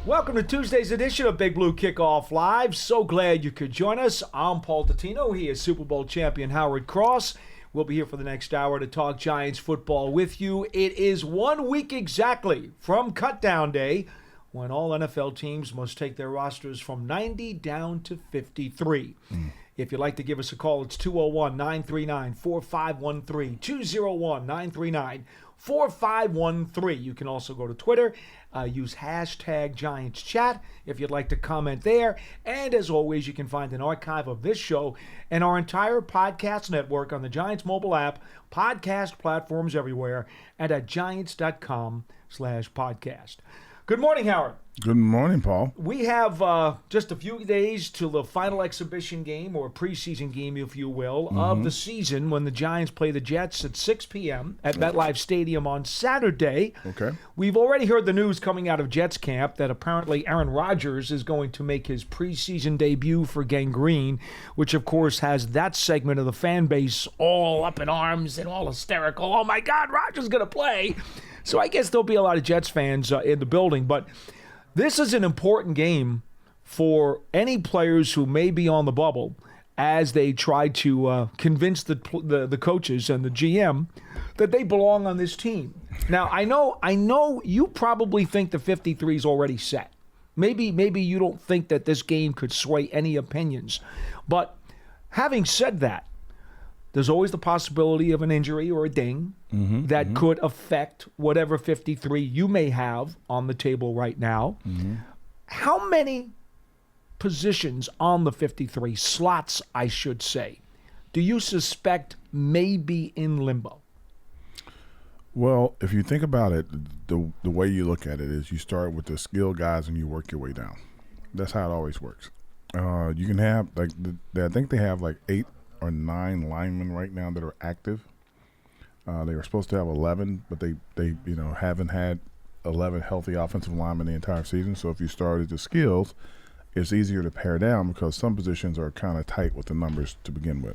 Welcome to Tuesday's edition of Big Blue Kickoff Live. So glad you could join us. I'm Paul Tatino. He is Super Bowl champion Howard Cross. We'll be here for the next hour to talk Giants football with you. It is 1 week exactly from Cutdown Day, when all NFL teams must take their rosters from 90 down to 53. If you'd like to give us a call, it's 201-939-4513, 201-939-4513. You can also go to Twitter, use hashtag Giants Chat if you'd like to comment there. And as always, you can find an archive of this show and our entire podcast network on the Giants mobile app, podcast platforms everywhere, and at giants.com/podcast. Good morning, Howard. Good morning, Paul. We have just a few days till the final exhibition game, or preseason game, if you will, of the season, when the Giants play the Jets at 6 p.m. at MetLife Stadium on Saturday. Okay. We've already heard the news coming out of Jets camp that apparently Aaron Rodgers is going to make his preseason debut for Gangrene, which, of course, has that segment of the fan base all up in arms and all hysterical. Oh, my God, Rodgers is going to play. So I guess there'll be a lot of Jets fans in the building, but this is an important game for any players who may be on the bubble as they try to convince the coaches and the GM that they belong on this team. Now, I know you probably think the 53 is already set. Maybe you don't think that this game could sway any opinions. But having said that, there's always the possibility of an injury or a ding that could affect whatever 53 you may have on the table right now. How many positions on the 53, slots I should say, do you suspect may be in limbo? Well, if you think about it, the way you look at it is you start with the skilled guys and you work your way down. That's how it always works. You can have, I think they have 8 or 9 linemen right now that are active. They were supposed to have 11, but they haven't had 11 healthy offensive linemen the entire season. So if you started the skills, it's easier to pare down because some positions are kind of tight with the numbers to begin with.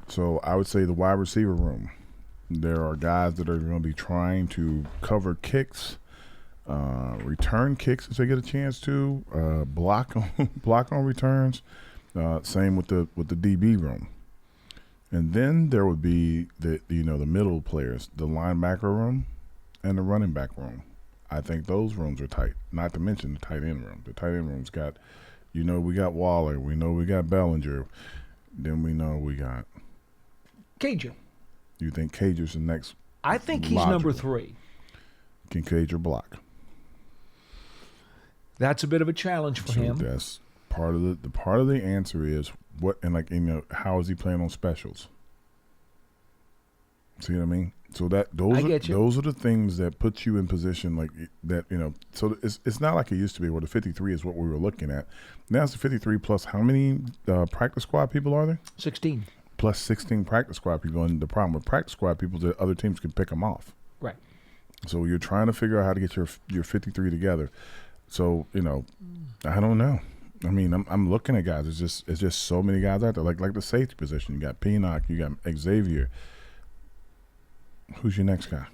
So I would say the wide receiver room, there are guys that are going to be trying to cover kicks, return kicks if they get a chance to, block on returns. Same with the DB room, and then there would be the middle players, the linebacker room, and the running back room. I think those rooms are tight. Not to mention the tight end room. The tight end room's got, we got Waller, we know we got Bellinger, then we know we got Cager. You think Cager's the next? I think he's number 3. Can Cager block? That's a bit of a challenge for him. That's part of the answer is what, and how is he playing on specials? See what I mean? So those are the things that put you in position So it's not like it used to be where the 53 is what we were looking at. Now it's the 53 plus how many practice squad people are there? 16. Plus 16 practice squad people, and the problem with practice squad people is that other teams can pick them off. Right. So you're trying to figure out how to get your 53 together. So I don't know. I mean, I'm looking at guys. It's just so many guys out there. Like the safety position, you got Pinnock, you got Xavier. Who's your next guy?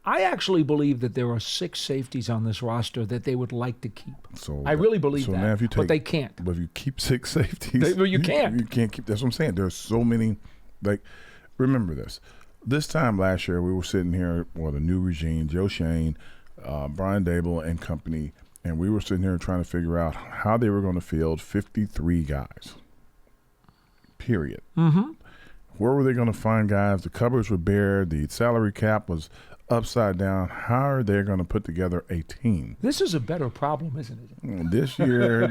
I actually believe that there are 6 safeties on this roster that they would like to keep. So I really believe that. Now but they can't. But if you keep 6 safeties, you can't. You can't keep. That's what I'm saying. There's so many. Remember this. This time last year, we were sitting here with a new regime, Joe Shane, Brian Dable, and company. And we were sitting here trying to figure out how they were going to field 53 guys, period. Where were they going to find guys? The cupboards were bare. The salary cap was upside down. How are they going to put together a team? This is a better problem, isn't it? This year,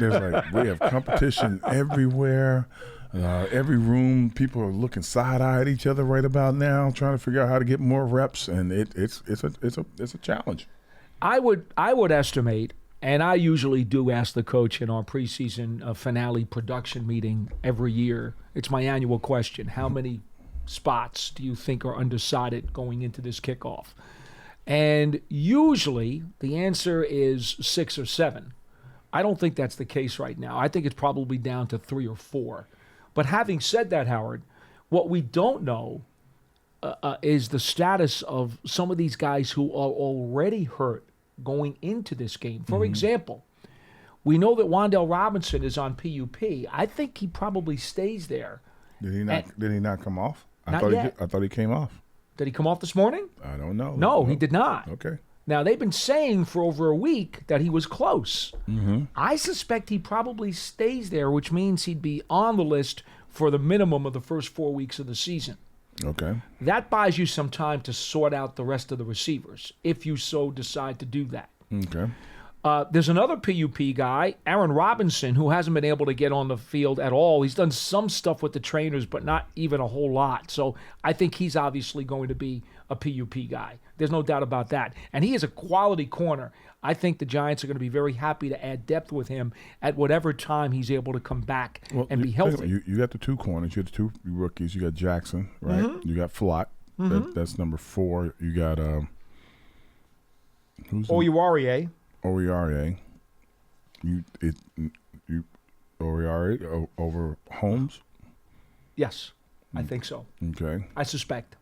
we have competition everywhere. Every room, people are looking side-eye at each other right about now, trying to figure out how to get more reps, and it's a challenge. I would estimate. And I usually do ask the coach in our preseason finale production meeting every year. It's my annual question. How many spots do you think are undecided going into this kickoff? And usually the answer is 6 or 7. I don't think that's the case right now. I think it's probably down to 3 or 4. But having said that, Howard, what we don't know is the status of some of these guys who are already hurt going into this game. For example, we know that Wan'Dale Robinson is on PUP. I think he probably stays there. Did he not come off? Not yet. I thought he came off. Did he come off this morning? I don't know. No, he did not. Okay. Now, they've been saying for over a week that he was close. I suspect he probably stays there, which means he'd be on the list for the minimum of the first 4 weeks of the season. Okay. That buys you some time to sort out the rest of the receivers, if you so decide to do that. Okay. There's another PUP guy, Aaron Robinson, who hasn't been able to get on the field at all. He's done some stuff with the trainers, but not even a whole lot. So I think he's obviously going to be a PUP guy. There's no doubt about that. And he is a quality corner. I think the Giants are going to be very happy to add depth with him at whatever time he's able to come back and be healthy. You got the two corners. You got the two rookies. You got Jackson, right? You got Flott. That's number 4. You got Oyuarie. Oriare. Oriare over Holmes? Yes, I think so. Okay. I suspect.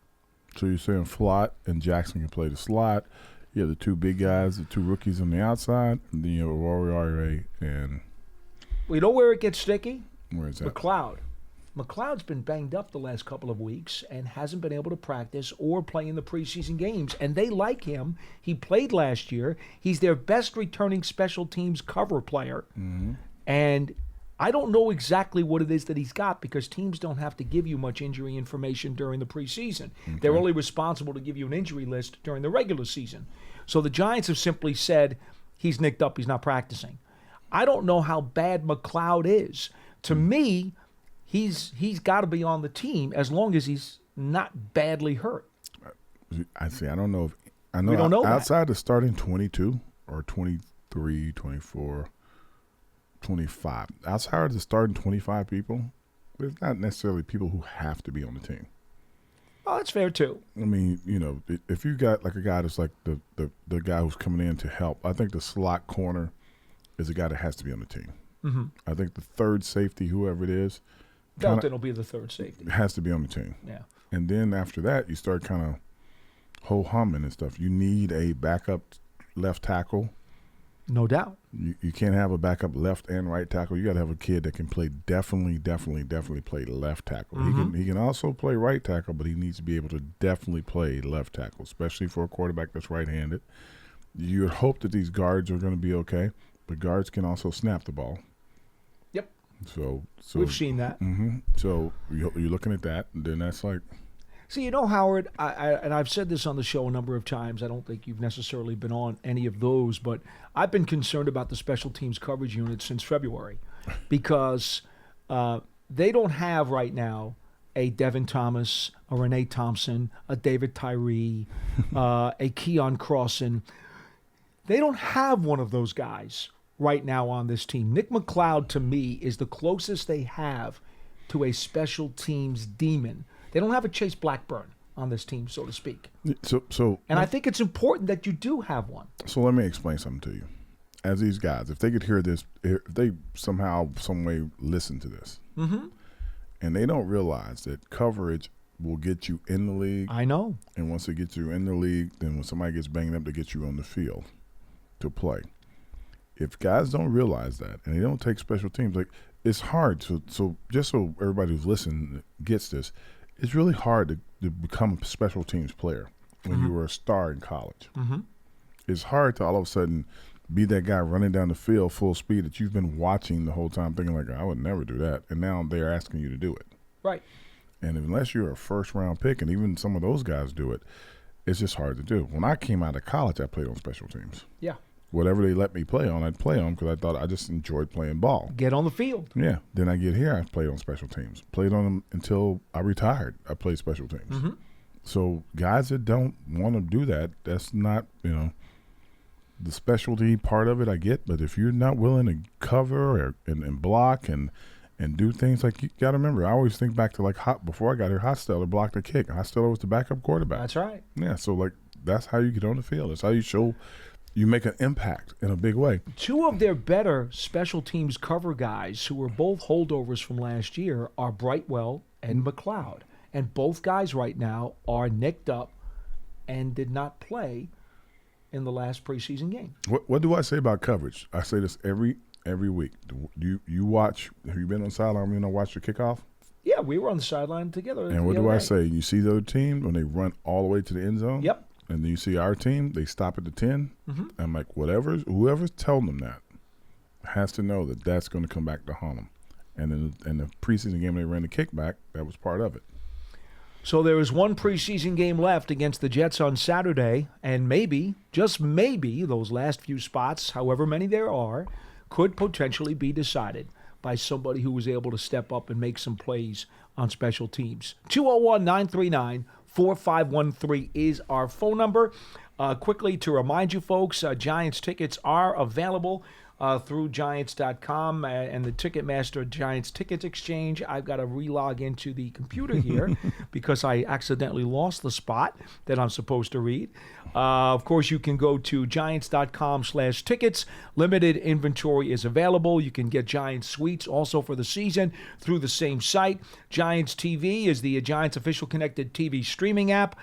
So you're saying Flott and Jackson can play the slot. You have the two big guys, the two rookies on the outside, and then you have Oriare and Well, you know where it gets sticky? where is that? McLeod. McLeod's been banged up the last couple of weeks and hasn't been able to practice or play in the preseason games. And they like him. He played last year. He's their best returning special teams cover player. And I don't know exactly what it is that he's got because teams don't have to give you much injury information during the preseason. They're only responsible to give you an injury list during the regular season. So the Giants have simply said, he's nicked up, he's not practicing. I don't know how bad McLeod is. To me, he's got to be on the team as long as he's not badly hurt. I see. I don't know if I know. We don't know outside the starting 22 or 23, 24, 25. Outside of the starting 25 people, there's not necessarily people who have to be on the team. Oh, that's fair too. I mean, if you got like a guy that's like the guy who's coming in to help, I think the slot corner is a guy that has to be on the team. I think the third safety, whoever it is, Felton will be the third safety. has to be on the team. Yeah. And then after that, you start kind of ho-humming and stuff. You need a backup left tackle. No doubt. You can't have a backup left and right tackle. You got to have a kid that can play definitely play left tackle. He can also play right tackle, but he needs to be able to definitely play left tackle, especially for a quarterback that's right-handed. You would hope that these guards are going to be okay, but guards can also snap the ball. Yep. So We've seen that. So you're looking at that, and then that's like. See, Howard, and I've said this on the show a number of times. I don't think you've necessarily been on any of those, but I've been concerned about the special teams coverage unit since February because they don't have right now a Devin Thomas, a Renee Thompson, a David Tyree, a Keon Crossan. They don't have one of those guys right now on this team. Nick McLeod, to me, is the closest they have to a special teams demon. They don't have a Chase Blackburn on this team, so to speak. And I think it's important that you do have one. So let me explain something to you. As these guys, if they could hear this, if they somehow, some way listen to this, and they don't realize that coverage will get you in the league. I know. And once it gets you in the league, then when somebody gets banged up, they get you on the field to play. If guys don't realize that and they don't take special teams, like it's hard. So just so everybody who's listening gets this, it's really hard to become a special teams player when you were a star in college. It's hard to all of a sudden be that guy running down the field full speed that you've been watching the whole time thinking like, I would never do that. And now they're asking you to do it. Right. And unless you're a first-round pick, and even some of those guys do it, it's just hard to do. When I came out of college, I played on special teams. Yeah. Whatever they let me play on, I'd play on because I thought I just enjoyed playing ball. Get on the field. Yeah. Then I get here, I played on special teams. Played on them until I retired. I played special teams. So guys that don't want to do that, that's not, the specialty part of it I get. But if you're not willing to cover and block and do things, like you got to remember, I always think back to before I got here, Hostetler blocked the kick. Hostetler was the backup quarterback. That's right. Yeah. So that's how you get on the field. That's how you show you make an impact in a big way. Two of their better special teams cover guys who were both holdovers from last year are Brightwell and McLeod. And both guys right now are nicked up and did not play in the last preseason game. What do I say about coverage? I say this every week. Do you watch? Have you been on the sideline? Watch the kickoff? Yeah, we were on the sideline together. And what do I say? You see the other team when they run all the way to the end zone? Yep. And then you see our team, they stop at the 10. Mm-hmm. I'm like, whoever's telling them that has to know that that's going to come back to haunt them. And then in the preseason game, they ran the kickback. That was part of it. So there is one preseason game left against the Jets on Saturday, and maybe, just maybe, those last few spots, however many there are, could potentially be decided by somebody who was able to step up and make some plays on special teams. 201-939-4513 is our phone number. Quickly to remind you folks, Giants tickets are available through Giants.com and the Ticketmaster Giants Tickets Exchange. I've got to relog into the computer here because I accidentally lost the spot that I'm supposed to read. Of course, you can go to Giants.com/tickets. Limited inventory is available. You can get Giants suites also for the season through the same site. Giants TV is the Giants official connected TV streaming app.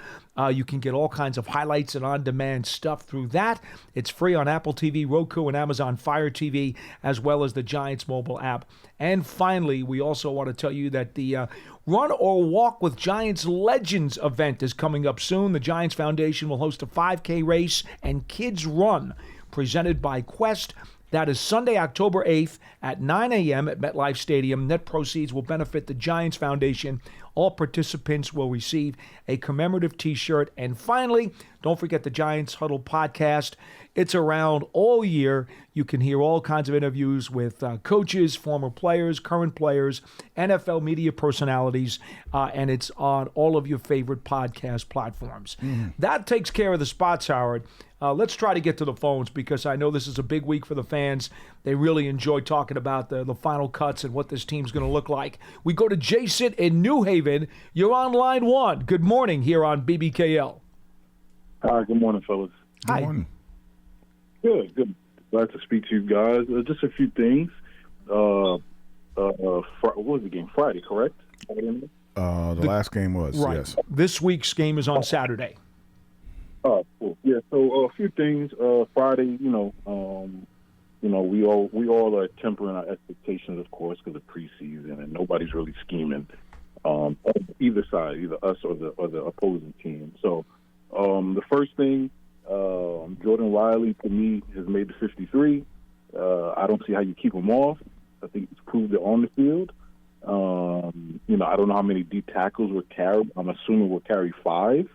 You can get all kinds of highlights and on-demand stuff through that. It's free on Apple TV, Roku, and Amazon Fire TV, as well as the Giants mobile app. And finally, we also want to tell you that the Run or Walk with Giants Legends event is coming up soon. The Giants Foundation will host a 5K race and kids run presented by Quest. That is Sunday, October 8th at 9 a.m. at MetLife Stadium. Net proceeds will benefit the Giants Foundation. All participants will receive a commemorative T-shirt. And finally, don't forget the Giants Huddle podcast. It's around all year. You can hear all kinds of interviews with coaches, former players, current players, NFL media personalities, and it's on all of your favorite podcast platforms. Mm-hmm. That takes care of the spots, Howard. Let's try to get to the phones because I know this is a big week for the fans. They really enjoy talking about the final cuts and what this team's going to look like. We go to Jason in New Haven. You're on line one. Good morning here on BBKL. Hi, good morning, fellas. Hi. Good morning. Good. Glad to speak to you guys. Just a few things. What was the game? Friday, correct? The last game was, right. Yes. This week's game is on Saturday. Cool. Yeah. So a few things. Friday, we all are tempering our expectations, of course, because of preseason, and nobody's really scheming on either side, either us or the opposing team. So the first thing, Jordan Riley to me has made the 53. I don't see how you keep him off. I think he's proved it on the field. I don't know how many D tackles were carried. I'm assuming we'll carry 5.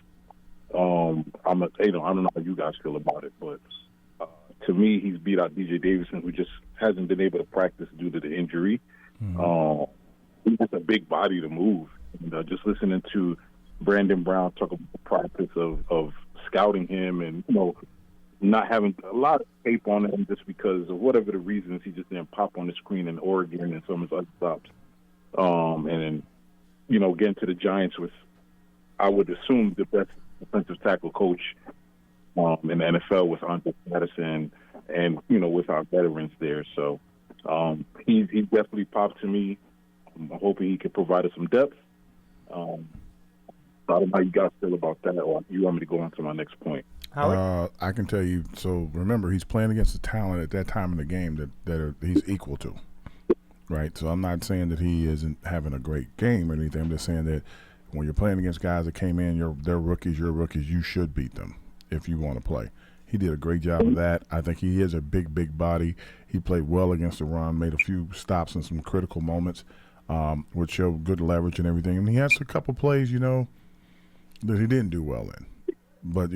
I don't know how you guys feel about it, but to me, he's beat out DJ Davidson, who just hasn't been able to practice due to the injury. Mm-hmm. He's just a big body to move. Just listening to Brandon Brown talk about the process of scouting him and, not having a lot of tape on him just because of whatever the reasons, he just didn't pop on the screen in Oregon and some of his other stops. And then, getting to the Giants with, I would assume, the best defensive tackle coach in the NFL with Andre Patterson and, with our veterans there. So he definitely popped to me. I'm hoping he can provide us some depth. I don't know how you guys feel about that, or you want me to go on to my next point? I can tell you. So remember, he's playing against the talent at that time in the game that he's equal to, right? So I'm not saying that he isn't having a great game or anything. I'm just saying that when you're playing against guys that came in, they're rookies, you're rookies, you should beat them if you want to play. He did a great job of that. I think he is a big body. He played well against the run, made a few stops in some critical moments, which showed good leverage and everything. And he has a couple plays, that he didn't do well in. But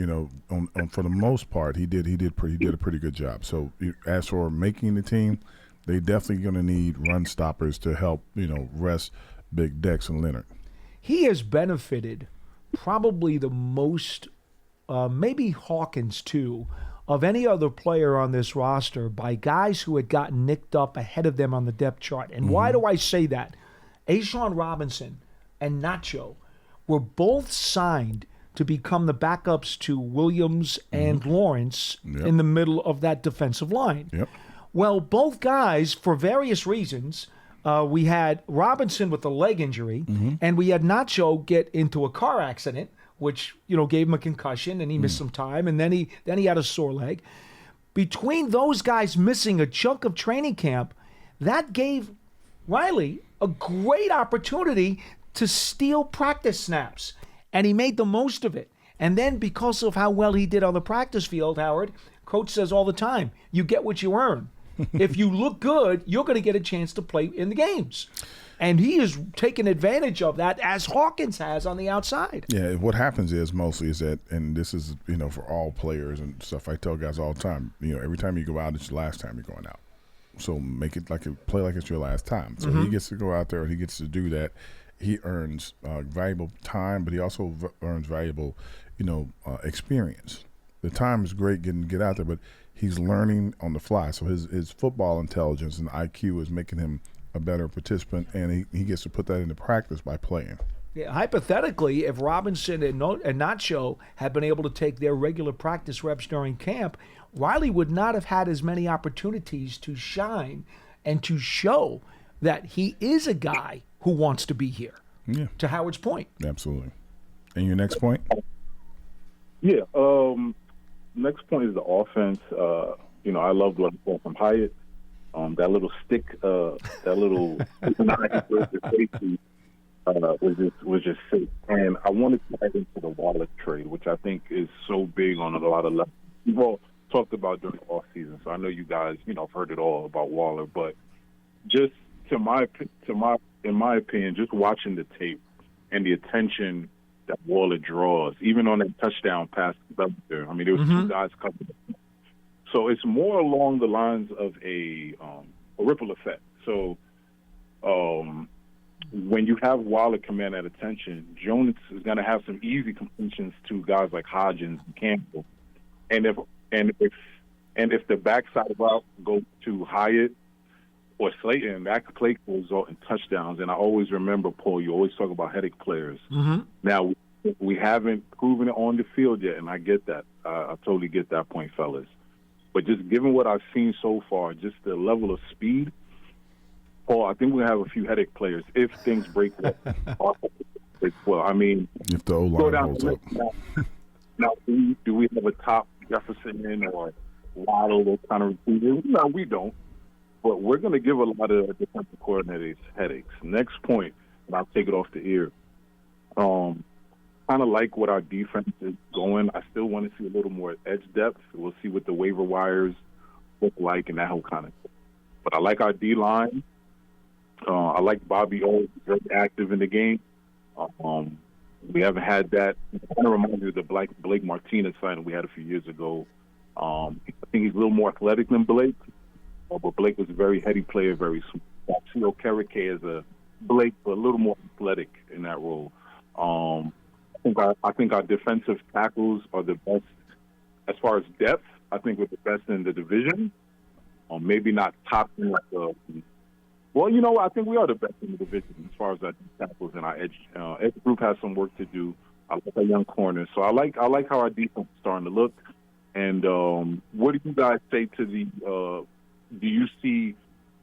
for the most part, he did a pretty good job. So as for making the team, they definitely going to need run stoppers to help rest Big Dex and Leonard. He has benefited probably the most, maybe Hawkins too, of any other player on this roster by guys who had gotten nicked up ahead of them on the depth chart. And why do I say that? A'Shawn Robinson and Nacho were both signed to become the backups to Williams and Lawrence in the middle of that defensive line. Yep. Well, both guys, for various reasons, we had Robinson with a leg injury, and we had Nacho get into a car accident which, gave him a concussion and he missed some time. And then he had a sore leg. Between those guys missing a chunk of training camp, that gave Riley a great opportunity to steal practice snaps. And he made the most of it. And then because of how well he did on the practice field, Howard, coach says all the time, you get what you earn. If you look good, you're going to get a chance to play in the games. And he is taking advantage of that, as Hawkins has on the outside. Yeah, what happens is mostly is that, and this is, for all players and stuff, I tell guys all the time, every time you go out, it's your last time you're going out. So make it play like it's your last time. So he gets to go out there and he gets to do that. He earns valuable time, but he also earns valuable, experience. The time is great get out there, but he's learning on the fly. So his football intelligence and IQ is making him a better participant, and he gets to put that into practice by playing. Yeah, hypothetically, if Robinson and Nacho had been able to take their regular practice reps during camp, Riley would not have had as many opportunities to shine and to show that he is a guy who wants to be here. Yeah. To Howard's point. Absolutely. And your next point? Yeah. Next point is the offense. I loved what I saw from Hyatt. That little stick, that little safety was just sick. And I wanted to add into the Waller trade, which I think is so big on a lot of levels. We've all talked about during the offseason, so I know you guys, have heard it all about Waller. But just in my opinion, just watching the tape and the attention that Waller draws, even on that touchdown pass to Bellinger. I mean, there was two guys covering. So it's more along the lines of a ripple effect. So when you have Waller command that attention, Jones is going to have some easy completions to guys like Hodgins and Campbell. And if the backside route goes to Hyatt or Slayton, that play could result in touchdowns. And I always remember, Paul, you always talk about headache players. Now, we haven't proven it on the field yet, and I get that. I totally get that point, fellas. But just given what I've seen so far, just the level of speed, Paul, I think we have a few headache players if things break well. I mean, if the O-line holds up. Now, do we have a top Jefferson or Waddle, those kind of receivers? No, we don't. But we're going to give a lot of defensive coordinators headaches. Next point, and I'll take it off the ear. Kind of like what our defense is going. I still want to see a little more edge depth. We'll see what the waiver wires look like and that whole kind of thing. But I like our D-line. I like Bobby O, very active in the game. We haven't had that. It kind of reminds me of the Blake Martinez signing we had a few years ago. I think he's a little more athletic than Blake, but Blake was a very heady player, very smart. I see Okereke as a Blake, but a little more athletic in that role. I think our defensive tackles are the best as far as depth. I think we're the best in the division. Maybe not top in like I think we are the best in the division as far as our tackles and our edge. Edge group has some work to do. I like our young corners, so I like how our defense is starting to look. And what do you guys say to the? Do you see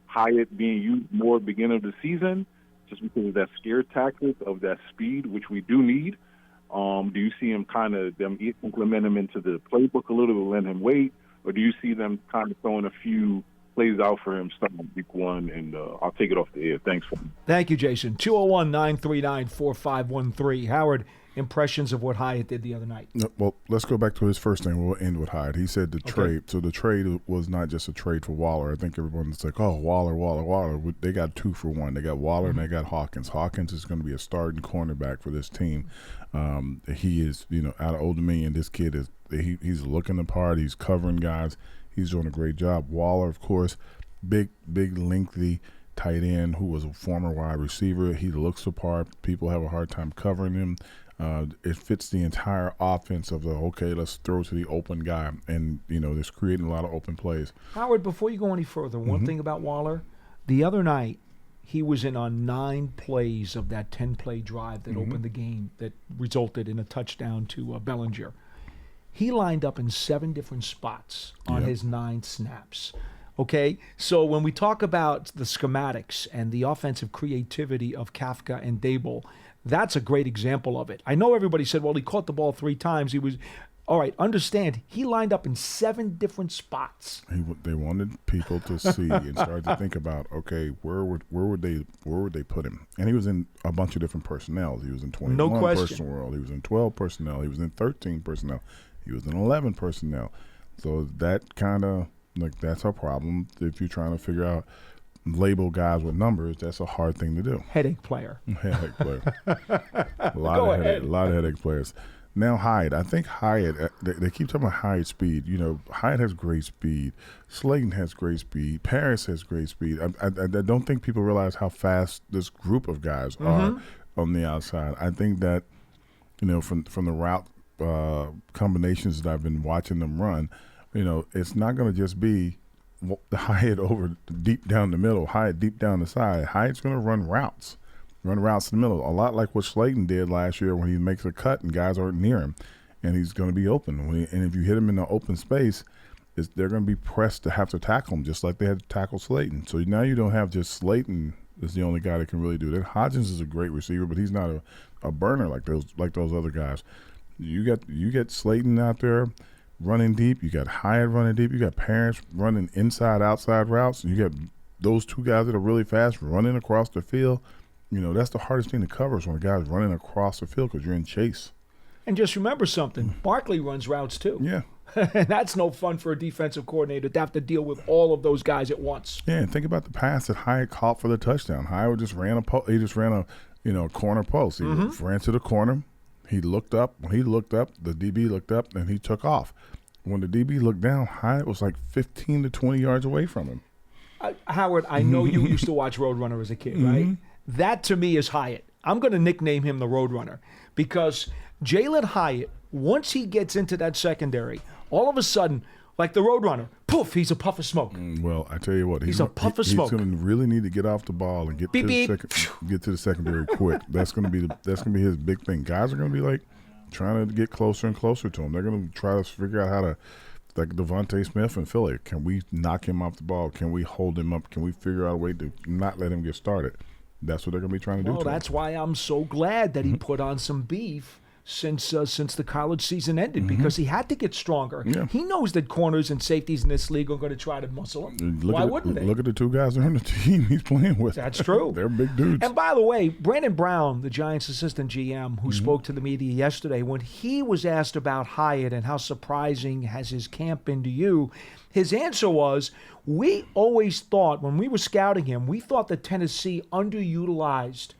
Hyatt being used more at the beginning of the season, just because of that scare tactic of that speed, which we do need? Do you see him implement him into the playbook a little bit, let him wait, or do you see them kind of throwing a few plays out for him starting week one? And I'll take it off the air. Thanks for me. Thank you, Jason. 201-939-4513. Howard, impressions of what Hyatt did the other night. Well, let's go back to his first thing. We'll end with Hyatt. He said the trade. So the trade was not just a trade for Waller. I think everyone's like, oh, Waller. They got 2 for 1. They got Waller and they got Hawkins. Hawkins is going to be a starting cornerback for this team. He is, out of Old Dominion, this kid is he's looking the part. He's covering guys. He's doing a great job. Waller, of course, big, lengthy tight end who was a former wide receiver. He looks the part. People have a hard time covering him. It fits the entire offense of let's throw to the open guy. And, there's creating a lot of open plays. Howard, before you go any further, one thing about Waller, the other night, he was in on 9 plays of that 10-play drive that opened the game that resulted in a touchdown to Bellinger. He lined up in 7 different spots on his 9 snaps. Okay, so when we talk about the schematics and the offensive creativity of Kafka and Dable, That's a great example of it. I know everybody said, well, he caught the ball 3 times. He was, all right, understand, he lined up in 7 different spots. They wanted people to see and start to think about, okay, where would they put him? And he was in a bunch of different personnel. He was in 21 personnel. He was in 12 personnel. He was in 13 personnel. He was in 11 personnel. So that kind of, like, that's a problem if you're trying to figure out, label guys with numbers. That's a hard thing to do. Headache player. Headache player. a lot of headache players. Now Hyatt. I think Hyatt, they keep talking about Hyatt speed. You know, Hyatt has great speed. Slayton has great speed. Paris has great speed. I don't think people realize how fast this group of guys are on the outside. I think that, you know, from the route combinations that I've been watching them run, you know, it's not going to just be the Hyatt over deep down the middle, Hyatt deep down the side. Hyatt's going to run routes in the middle, a lot like what Slayton did last year when he makes a cut and guys aren't near him, and he's going to be open. And if you hit him in the open space, they're going to be pressed to have to tackle him just like they had to tackle Slayton. So now you don't have just Slayton is the only guy that can really do that. Hodgins is a great receiver, but he's not a burner like those other guys. You get Slayton out there running deep. You got Hyatt running deep. You got Parents running inside, outside routes. You got those 2 guys that are really fast running across the field. You know, that's the hardest thing to cover is when a guy's running across the field because you're in chase. And just remember something. Barkley runs routes too. Yeah. And that's no fun for a defensive coordinator to have to deal with all of those guys at once. Yeah, and think about the pass that Hyatt caught for the touchdown. Hyatt just ran a corner post. He ran to the corner. He looked up. When he looked up, the DB looked up, and he took off. When the DB looked down, Hyatt was like 15 to 20 yards away from him. Howard, I know you used to watch Roadrunner as a kid, right? That, to me, is Hyatt. I'm going to nickname him the Roadrunner because Jalen Hyatt, once he gets into that secondary, all of a sudden, like the Roadrunner, poof, he's a puff of smoke. Well, I tell you what. He's a puff of smoke. He's going to really need to get off the ball and get to the secondary quick. That's going to be his big thing. Guys are going to be like trying to get closer and closer to him. They're going to try to figure out how to, like Devontae Smith and Philly, can we knock him off the ball? Can we hold him up? Can we figure out a way to not let him get started? That's what they're going to be trying to do. Well, that's why I'm so glad that he put on some beef since the college season ended because he had to get stronger. Yeah. He knows that corners and safeties in this league are going to try to muscle him. Why wouldn't they? Look at the 2 guys on the team he's playing with. That's true. They're big dudes. And by the way, Brandon Brown, the Giants' assistant GM, who spoke to the media yesterday, when he was asked about Hyatt and how surprising has his camp been to you, his answer was, we always thought, when we were scouting him, we thought that Tennessee underutilized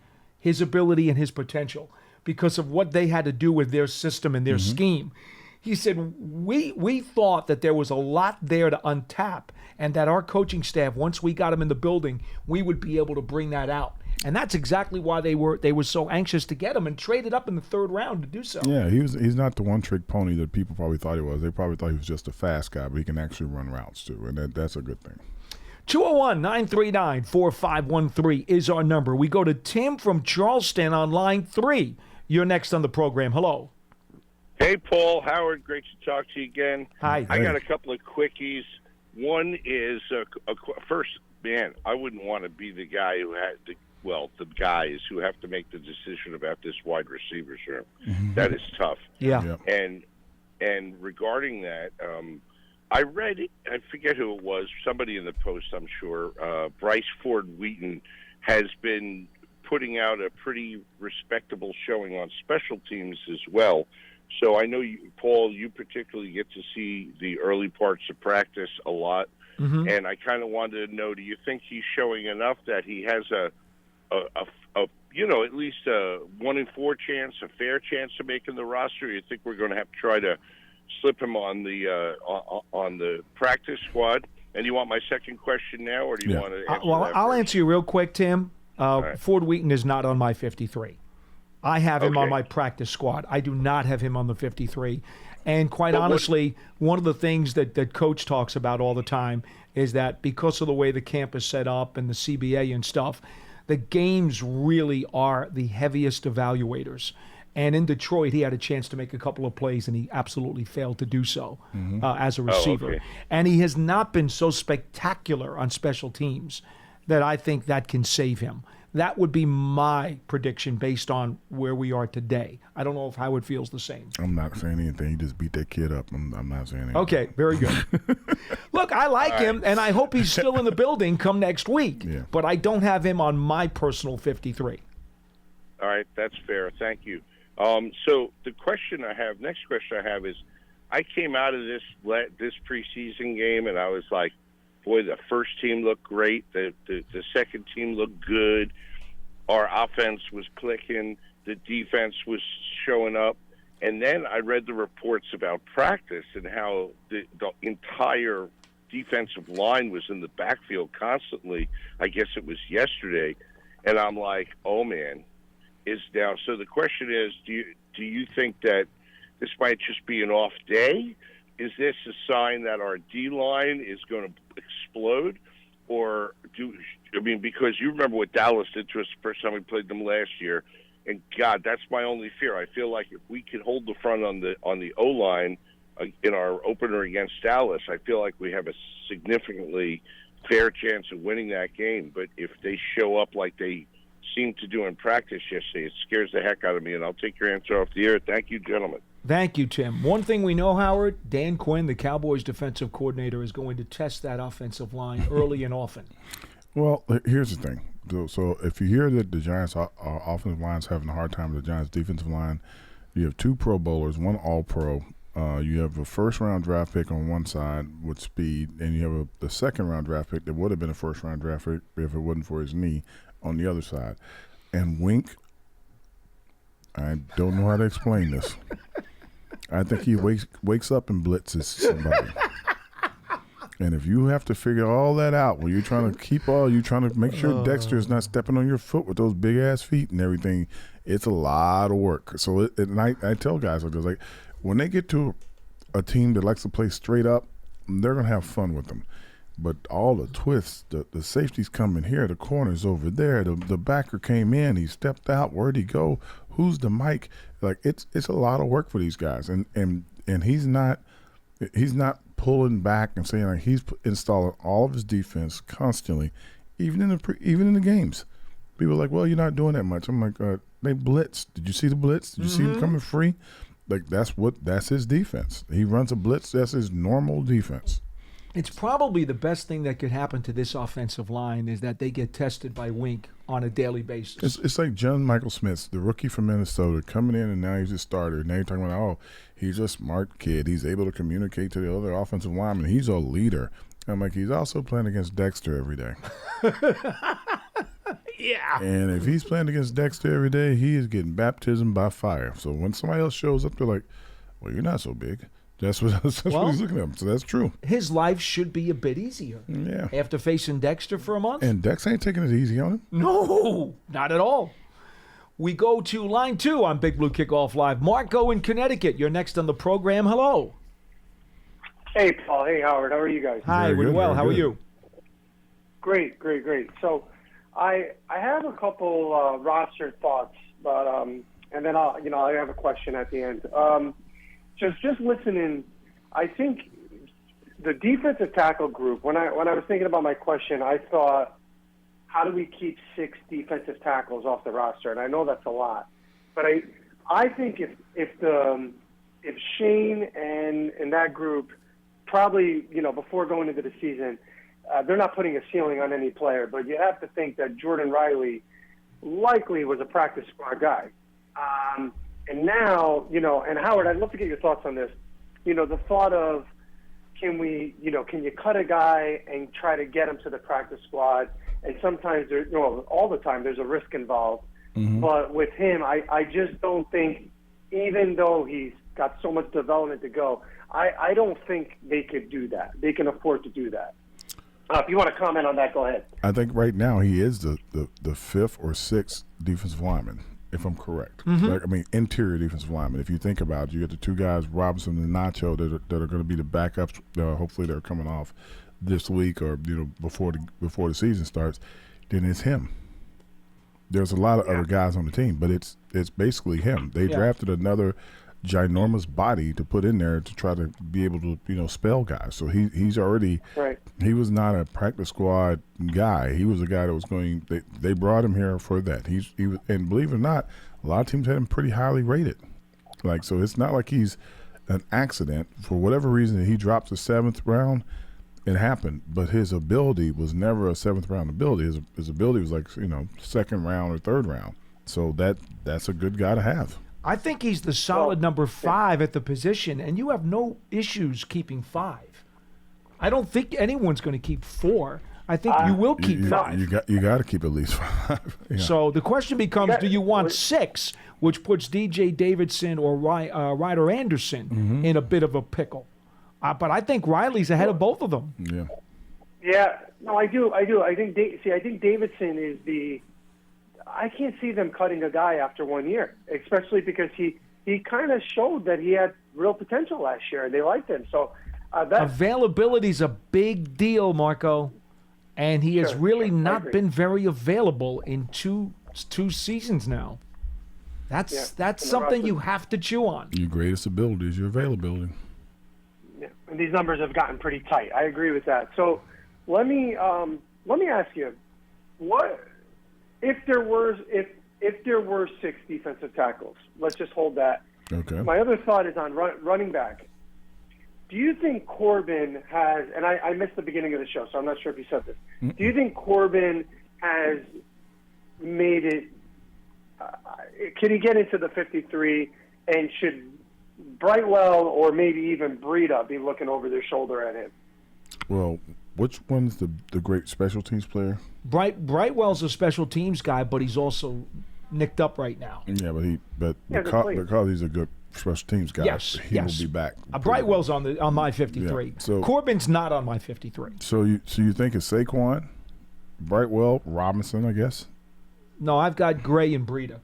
his ability and his potential because of what they had to do with their system and their scheme. He said, we thought that there was a lot there to untap and that our coaching staff, once we got him in the building, we would be able to bring that out. And that's exactly why they were so anxious to get him and traded up in the 3rd round to do so. Yeah, he's not the one-trick pony that people probably thought he was. They probably thought he was just a fast guy, but he can actually run routes too, and that's a good thing. 201-939-4513 is our number. We go to Tim from Charleston on line 3. You're next on the program. Hello. Hey, Paul. Howard, great to talk to you again. Hi. I got a couple of quickies. One is, first, man, I wouldn't want to be the guy who had the guys who have to make the decision about this wide receivers room. That is tough. Yeah. And regarding that, I read, I forget who it was, somebody in the Post, I'm sure, Bryce Ford Wheaton has been putting out a pretty respectable showing on special teams as well. So I know, Paul, you particularly get to see the early parts of practice a lot. And I kind of wanted to know, do you think he's showing enough that he has a at least a 1 in 4 chance, a fair chance of making the roster? You think we're going to have to try to slip him on the practice squad? And you want my second question now, or do you want to answer that I'll first? answer you real quick, Tim. Right. Ford Wheaton is not on my 53. I have him on Okay. my practice squad. I do not have him on the 53. And quite honestly, one of the things that Coach talks about all the time is that because of the way the camp is set up and the CBA and stuff, the games really are the heaviest evaluators. And in Detroit, he had a chance to make a couple of plays, and he absolutely failed to do so as a receiver. okay. And he has not been so spectacular on special teams that I think that can save him. That would be my prediction based on where we are today. I don't know if Howard feels the same. I'm not saying anything. You just beat that kid up. I'm not saying anything. Okay, very good. Look, I like him, and I hope he's still in the building come next week. Yeah. But I don't have him on my personal 53. All right, that's fair. Thank you. So the next question I have is, I came out of this preseason game, and I was like, boy, the first team looked great. The second team looked good. Our offense was clicking. The defense was showing up. And then I read the reports about practice and how the entire defensive line was in the backfield constantly. I guess it was yesterday. And I'm like, oh, man. So the question is, do you think that this might just be an off day? Is this a sign that our D-line is going to explode? Because you remember what Dallas did to us the first time we played them last year, and God, that's my only fear. I feel like if we could hold the front on the O-line in our opener against Dallas, I feel like we have a significantly fair chance of winning that game. But if they show up like they seemed to do in practice yesterday, it scares the heck out of me, and I'll take your answer off the air. Thank you, gentlemen. Thank you, Tim. One thing we know, Howard, Dan Quinn, the Cowboys defensive coordinator, is going to test that offensive line early and often. Well, here's the thing. So if you hear that the Giants' offensive line is having a hard time with the Giants' defensive line, you have 2 Pro Bowlers, 1 All-Pro. You have a first-round draft pick on one side with speed, and you have the second-round draft pick that would have been a first-round draft pick if it wasn't for his knee on the other side. And Wink, I don't know how to explain this. I think he wakes up and blitzes somebody. And if you have to figure all that out, where you're trying to make sure Dexter's not stepping on your foot with those big ass feet and everything, it's a lot of work. So I tell guys like this, like when they get to a team that likes to play straight up, they're gonna have fun with them. But all the twists, the safety's coming here, the corner's over there, the backer came in, he stepped out, where'd he go? Who's the mic? Like it's a lot of work for these guys, and he's not pulling back and saying like he's installing all of his defense constantly, even in the games. People are like, well, you're not doing that much. I'm like, they blitz. Did you see the blitz? Did you see him coming free? Like that's his defense. He runs a blitz. That's his normal defense. It's probably the best thing that could happen to this offensive line is that they get tested by Wink on a daily basis. It's like John Michael Smith, the rookie from Minnesota, coming in and now he's a starter. Now you're talking about, oh, he's a smart kid. He's able to communicate to the other offensive linemen. He's a leader. I'm like, he's also playing against Dexter every day. Yeah. And if he's playing against Dexter every day, he is getting baptism by fire. So when somebody else shows up, they're like, well, you're not so big. That's what he's looking at. So that's true. His life should be a bit easier. Yeah. After facing Dexter for a month. And Dex ain't taking it easy on him. No, not at all. We go to line 2 on Big Blue Kickoff Live. Marco in Connecticut, you're next on the program. Hello. Hey, Paul. Hey, Howard. How are you guys? Hi, we're well. How are you? Great. So I have a couple roster thoughts, but and then I have a question at the end. Just listening, I think the defensive tackle group. When I was thinking about my question, I thought, how do we keep 6 defensive tackles off the roster? And I know that's a lot, but I think if Shane and that group probably before going into the season, they're not putting a ceiling on any player, but you have to think that Jordan Riley likely was a practice squad guy. And now, and Howard, I'd love to get your thoughts on this. The thought of, can you cut a guy and try to get him to the practice squad? And sometimes all the time there's a risk involved. Mm-hmm. But with him, I just don't think, even though he's got so much development to go, I don't think they could do that. They can afford to do that. If you want to comment on that, go ahead. I think right now he is the 5th or 6th defensive lineman, if I'm correct. Mm-hmm. Interior defensive lineman. If you think about it, you got the 2 guys, Robinson and Nacho, that are going to be the backups. Hopefully they're coming off this week or before the season starts. Then it's him. There's a lot of other guys on the team, but it's basically him. They drafted another ginormous body to put in there to try to be able to, spell guys. So he's already Right. he was not a practice squad guy. He was a guy that was going. They brought him here for that. He was, and believe it or not, a lot of teams had him pretty highly rated. Like, so it's not like he's an accident. For whatever reason, he dropped the 7th round. It happened, but his ability was never a 7th round ability. His ability was like 2nd round or 3rd round. So that's a good guy to have. I think he's the solid number 5 at the position, and you have no issues keeping 5. I don't think anyone's going to keep 4. I think you will keep 5. You got to keep at least 5. Yeah. So the question becomes: do you want 6, which puts DJ Davidson or Ryder Anderson in a bit of a pickle? But I think Riley's ahead of both of them. Yeah. Yeah. No, I do. I think Davidson is the. I can't see them cutting a guy after 1 year, especially because he kind of showed that he had real potential last year, and they liked him. So availability's a big deal, Marco, and he has really not been very available in two seasons now. That's something you have to chew on. Your greatest ability is your availability. Yeah, and these numbers have gotten pretty tight. I agree with that. So let me ask you, what if there were 6 defensive tackles? Let's just hold that. Okay. My other thought is on running back. Do you think Corbin has, and I missed the beginning of the show, so I'm not sure if you said this. Do you think Corbin has made it, can he get into the 53, and should Brightwell or maybe even Breida be looking over their shoulder at him? Well, which one's the great special teams player? Brightwell's a special teams guy, but he's also nicked up right now. Yeah, because he's a good special teams guy, he will be back. Brightwell's on my 53. Yeah, so Corbin's not on my 53. So you think it's Saquon, Brightwell, Robinson, I guess? No, I've got Gray and Breida.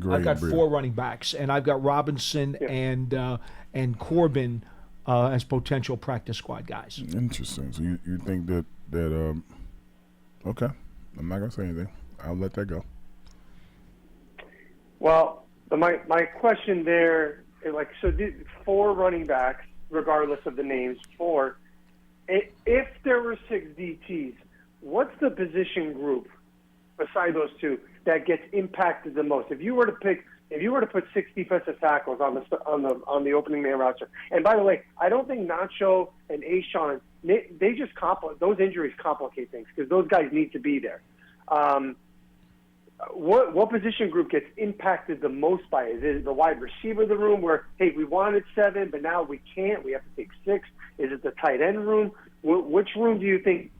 I've got Breida. 4 running backs, and I've got Robinson and Corbin as potential practice squad guys. Interesting. So you think that okay, I'm not gonna say anything. I'll let that go. Well, my question there is 4 running backs, regardless of the names. 4. If there were 6 DTs, what's the position group beside those 2 that gets impacted the most? If you were to put 6 defensive tackles on the opening man roster, and by the way, I don't think Nacho and Ashawn, they just those injuries complicate things because those guys need to be there. What position group gets impacted the most by it? Is it the wide receiver of the room where, hey, we wanted 7, but now we can't, we have to take 6? Is it the tight end room? Which room do you think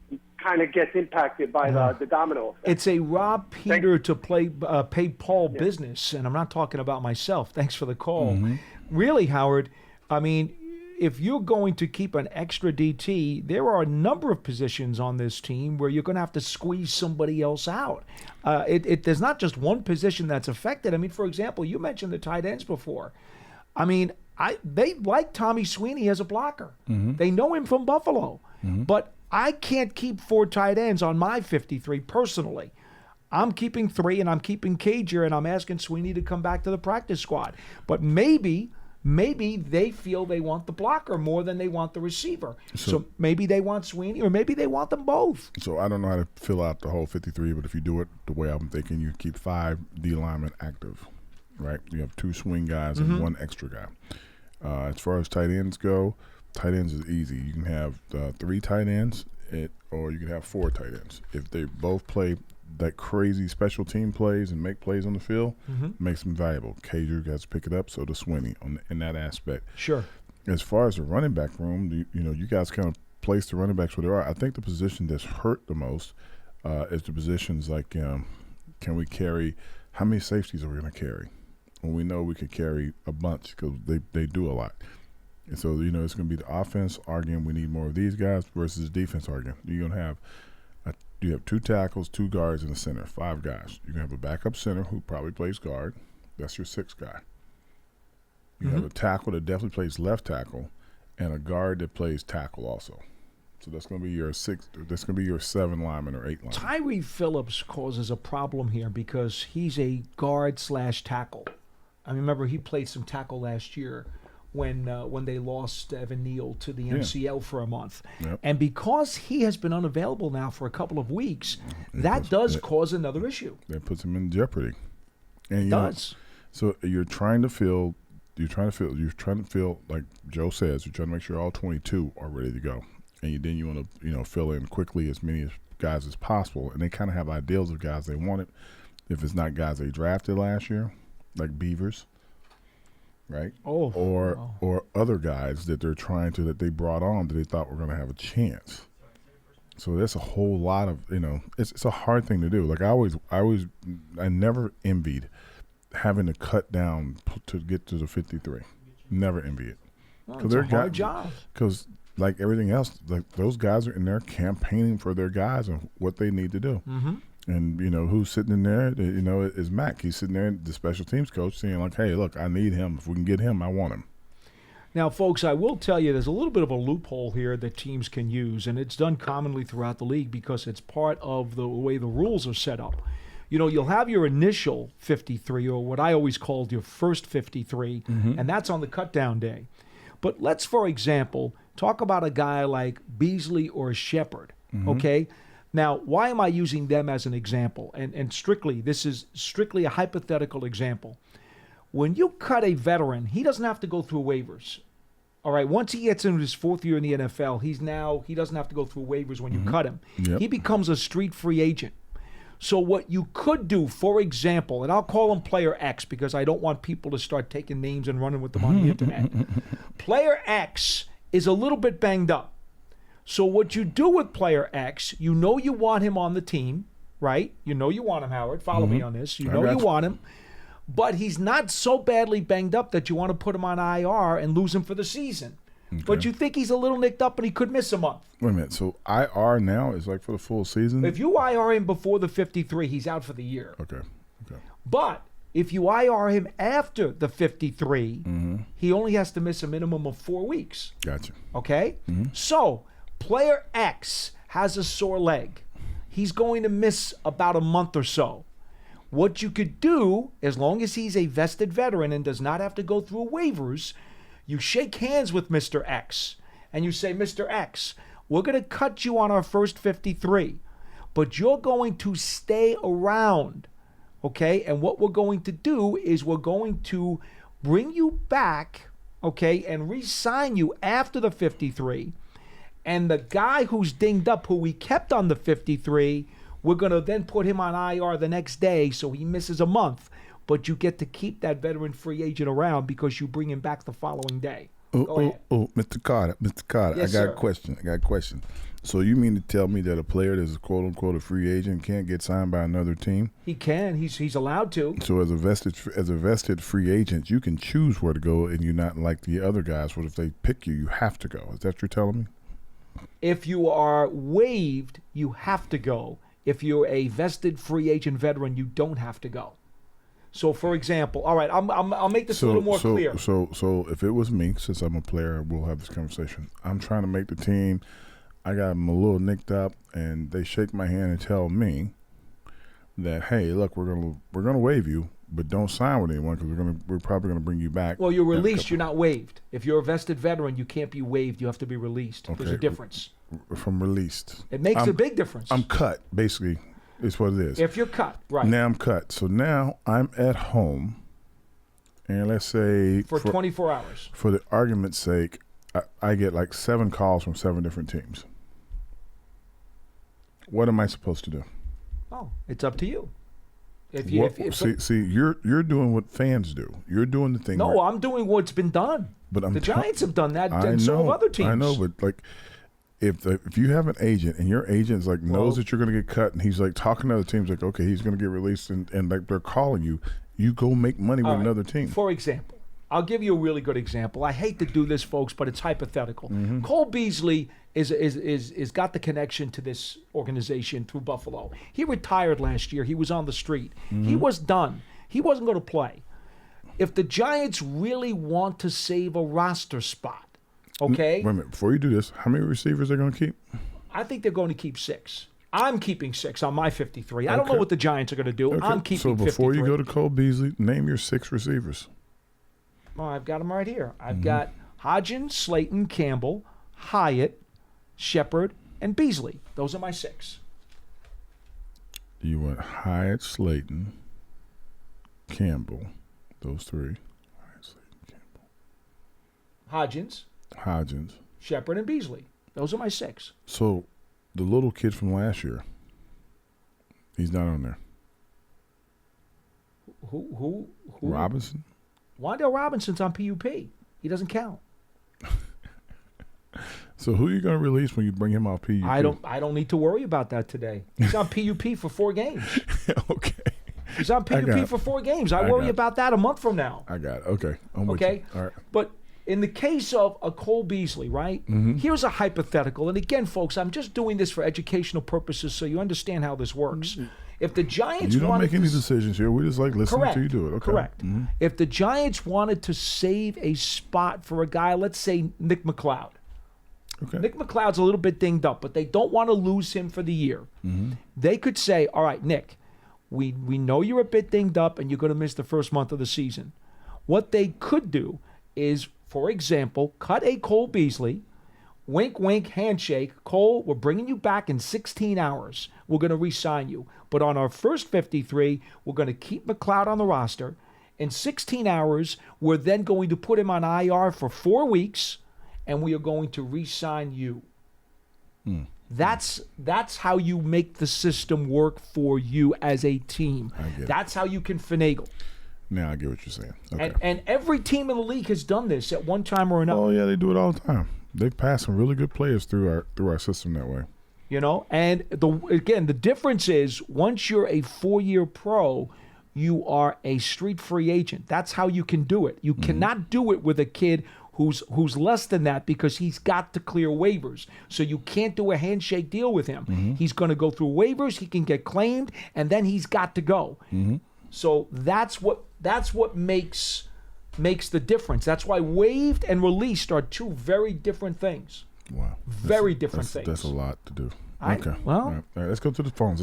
kind of gets impacted by the domino effect? It's a rob Peter to pay Paul business, and I'm not talking about myself. Thanks for the call. Mm-hmm. Really, Howard, I mean, if you're going to keep an extra DT, there are a number of positions on this team where you're going to have to squeeze somebody else out. There's not just one position that's affected. I mean, for example, you mentioned the tight ends before. I mean, they like Tommy Sweeney as a blocker. Mm-hmm. They know him from Buffalo. Mm-hmm. But I can't keep 4 tight ends on my 53 personally. I'm keeping 3, and I'm keeping Cager, and I'm asking Sweeney to come back to the practice squad. But maybe they feel they want the blocker more than they want the receiver. So maybe they want Sweeney, or maybe they want them both. So I don't know how to fill out the whole 53, but if you do it the way I'm thinking, you keep 5 D linemen active, right? You have 2 swing guys and 1 extra guy. As far as tight ends go, tight ends is easy. You can have 3 tight ends, or you can have 4 tight ends. If they both play that crazy special team plays and make plays on the field, makes them valuable. Cager has to pick it up, so does Sweeney in that aspect. Sure. As far as the running back room, you guys kind of place the running backs where they are. I think the position that's hurt the most is the positions like can we carry – how many safeties are we going to carry? When we know we could carry a bunch because they do a lot. And so, it's going to be the offense arguing we need more of these guys versus the defense arguing. You're going to have you have 2 tackles, 2 guards in the center, 5 guys. You're going to have a backup center who probably plays guard. That's your 6th guy. You have a tackle that definitely plays left tackle and a guard that plays tackle also. So that's going to be your 6. That's going to be your 7 lineman or 8 lineman. Tyree Phillips causes a problem here because he's a guard/tackle. I remember he played some tackle last year when they lost Evan Neal to the MCL for a month. Yep. And because he has been unavailable now for a couple of weeks, that does cause another issue. That puts him in jeopardy. And It does. So you're trying to feel like Joe says, you're trying to make sure all 22 are ready to go. And then you want to, fill in quickly as many guys as possible. And they kind of have ideals of guys they wanted. If it's not guys they drafted last year, like Beavers, right? Or other guys that they brought on that they thought were going to have a chance. So that's a whole lot of, it's a hard thing to do. Like I never envied having to cut down to get to the 53. Never envy it. Well, it's a hard job. Because like everything else, like those guys are in there campaigning for their guys and what they need to do. Mm-hmm. And, who's sitting in there, is Mac. He's sitting there, the special teams coach, saying like, hey, look, I need him. If we can get him, I want him. Now, folks, I will tell you there's a little bit of a loophole here that teams can use, and it's done commonly throughout the league because it's part of the way the rules are set up. You'll have your initial 53, or what I always called your first 53, and that's on the cut-down day. But let's, for example, talk about a guy like Beasley or Shepard, okay? Now, why am I using them as an example? And this is strictly a hypothetical example. When you cut a veteran, he doesn't have to go through waivers. All right, once he gets into his fourth year in the NFL, he doesn't have to go through waivers when you cut him. Yep. He becomes a street free agent. So what you could do, for example, and I'll call him Player X because I don't want people to start taking names and running with them on the internet. Player X is a little bit banged up. So what you do with Player X, you want him on the team, right? You want him, Howard. Follow me on this. You want him. But he's not so badly banged up that you want to put him on IR and lose him for the season. Okay. But you think he's a little nicked up and he could miss a month. Wait a minute. So IR now is like for the full season? If you IR him before the 53, he's out for the year. Okay. But if you IR him after the 53, he only has to miss a minimum of 4 weeks. Gotcha. Okay? So Player X has a sore leg. He's going to miss about a month or so. What you could do, as long as he's a vested veteran and does not have to go through waivers, you shake hands with Mr. X and you say, Mr. X, we're going to cut you on our first 53, but you're going to stay around, okay? And what we're going to do is we're going to bring you back, okay, and re-sign you after the 53. And the guy who's dinged up, who we kept on the 53, we're going to then put him on IR the next day so he misses a month. But you get to keep that veteran free agent around because you bring him back the following day. Oh, Mr. Carter, Yes, I got a question. So you mean to tell me that a player that's a quote-unquote a free agent can't get signed by another team? He can. He's allowed to. So as a vested free agent, you can choose where to go, and you're not like the other guys. What if they pick you? You have to go. Is that what you're telling me? If you are waived, you have to go. If you're a vested free agent veteran, you don't have to go. So, for example, all right, I'll make this a little more clear. So if it was me, since I'm a player, we'll have this conversation. I'm trying to make the team. I got them a little nicked up, and they shake my hand and tell me that, hey, look, we're gonna waive you, but don't sign with anyone because we're probably gonna bring you back. Well, you're released. You're not waived. If you're a vested veteran, you can't be waived. You have to be released. Okay. There's a difference. From released. It makes a big difference. I'm cut, basically, is what it is. If you're cut, right. Now I'm cut. So now I'm at home, and let's say for 24 hours. For the argument's sake, I get like 7 calls from 7 different teams. What am I supposed to do? Oh, it's up to you. See, you're doing what fans do. You're doing the thing. No, I'm doing what's been done. But the Giants have done that, and so have other teams. I know, but like, if you have an agent and your agent's like knows that you're going to get cut, and he's like talking to other teams, like, okay, he's going to get released, and like they're calling you, you go make money with another team. For example, I'll give you a really good example. I hate to do this, folks, but it's hypothetical. Mm-hmm. Cole Beasley is got the connection to this organization through Buffalo. He retired last year. He was on the street. Mm-hmm. He was done. He wasn't going to play. If the Giants really want to save a roster spot, okay? Wait a minute. Before you do this, how many receivers are they going to keep? I think they're going to keep 6. I'm keeping 6 on my 53. I don't know what the Giants are going to do. Okay. I'm keeping 53. So before you go to Cole Beasley, name your 6 receivers. Oh, I've got them right here. I've got Hodgins, Slayton, Campbell, Hyatt, Shepard, and Beasley. Those are my 6. You went Hyatt, Slayton, Campbell. Those 3. Hyatt, Slayton, Campbell. Hodgins. Shepard, and Beasley. Those are my 6. So the little kid from last year, he's not on there. Who? Robinson? Wan'Dale Robinson's on PUP. He doesn't count. So who are you going to release when you bring him off PUP? I don't need to worry about that today. He's on PUP for 4 games. Okay. He's on PUP for 4 games. I worry about that a month from now. I got it. Okay. I'm with Okay? you. All right. But in the case of a Cole Beasley, right? Here's a hypothetical. And again, folks, I'm just doing this for educational purposes so you understand how this works. If the Giants You don't wanted make any to, decisions here. We just like listening correct, to you do it. Okay. correct. If the Giants wanted to save a spot for a guy, let's say Nick McLeod. Okay. Nick McLeod's a little bit dinged up, but they don't want to lose him for the year. They could say, all right, Nick, we know you're a bit dinged up and you're going to miss the first month of the season. What they could do is, for example, cut a Cole Beasley, wink, wink, handshake. Cole, we're bringing you back in 16 hours. We're going to re-sign you. But on our first 53, we're going to keep McLeod on the roster. In 16 hours, we're then going to put him on IR for 4 weeks, and we are going to re-sign you. That's how you make the system work for you as a team. That's how you can finagle. Now I get what you're saying. Okay. And every team in the league has done this at one time or another. Oh yeah, they do it all the time. They've passed some really good players through our system that way. You know, and the difference is once you're a 4-year pro, you are a street free agent. That's how you can do it. You cannot do it with a kid who's less than that because he's got to clear waivers. So you can't do a handshake deal with him. He's going to go through waivers. He can get claimed, and then he's got to go. So that's what makes the difference. That's why waived and released are 2 very different things. Wow. Very different things. That's a lot to do. Okay. Well, all right, let's go to the phones.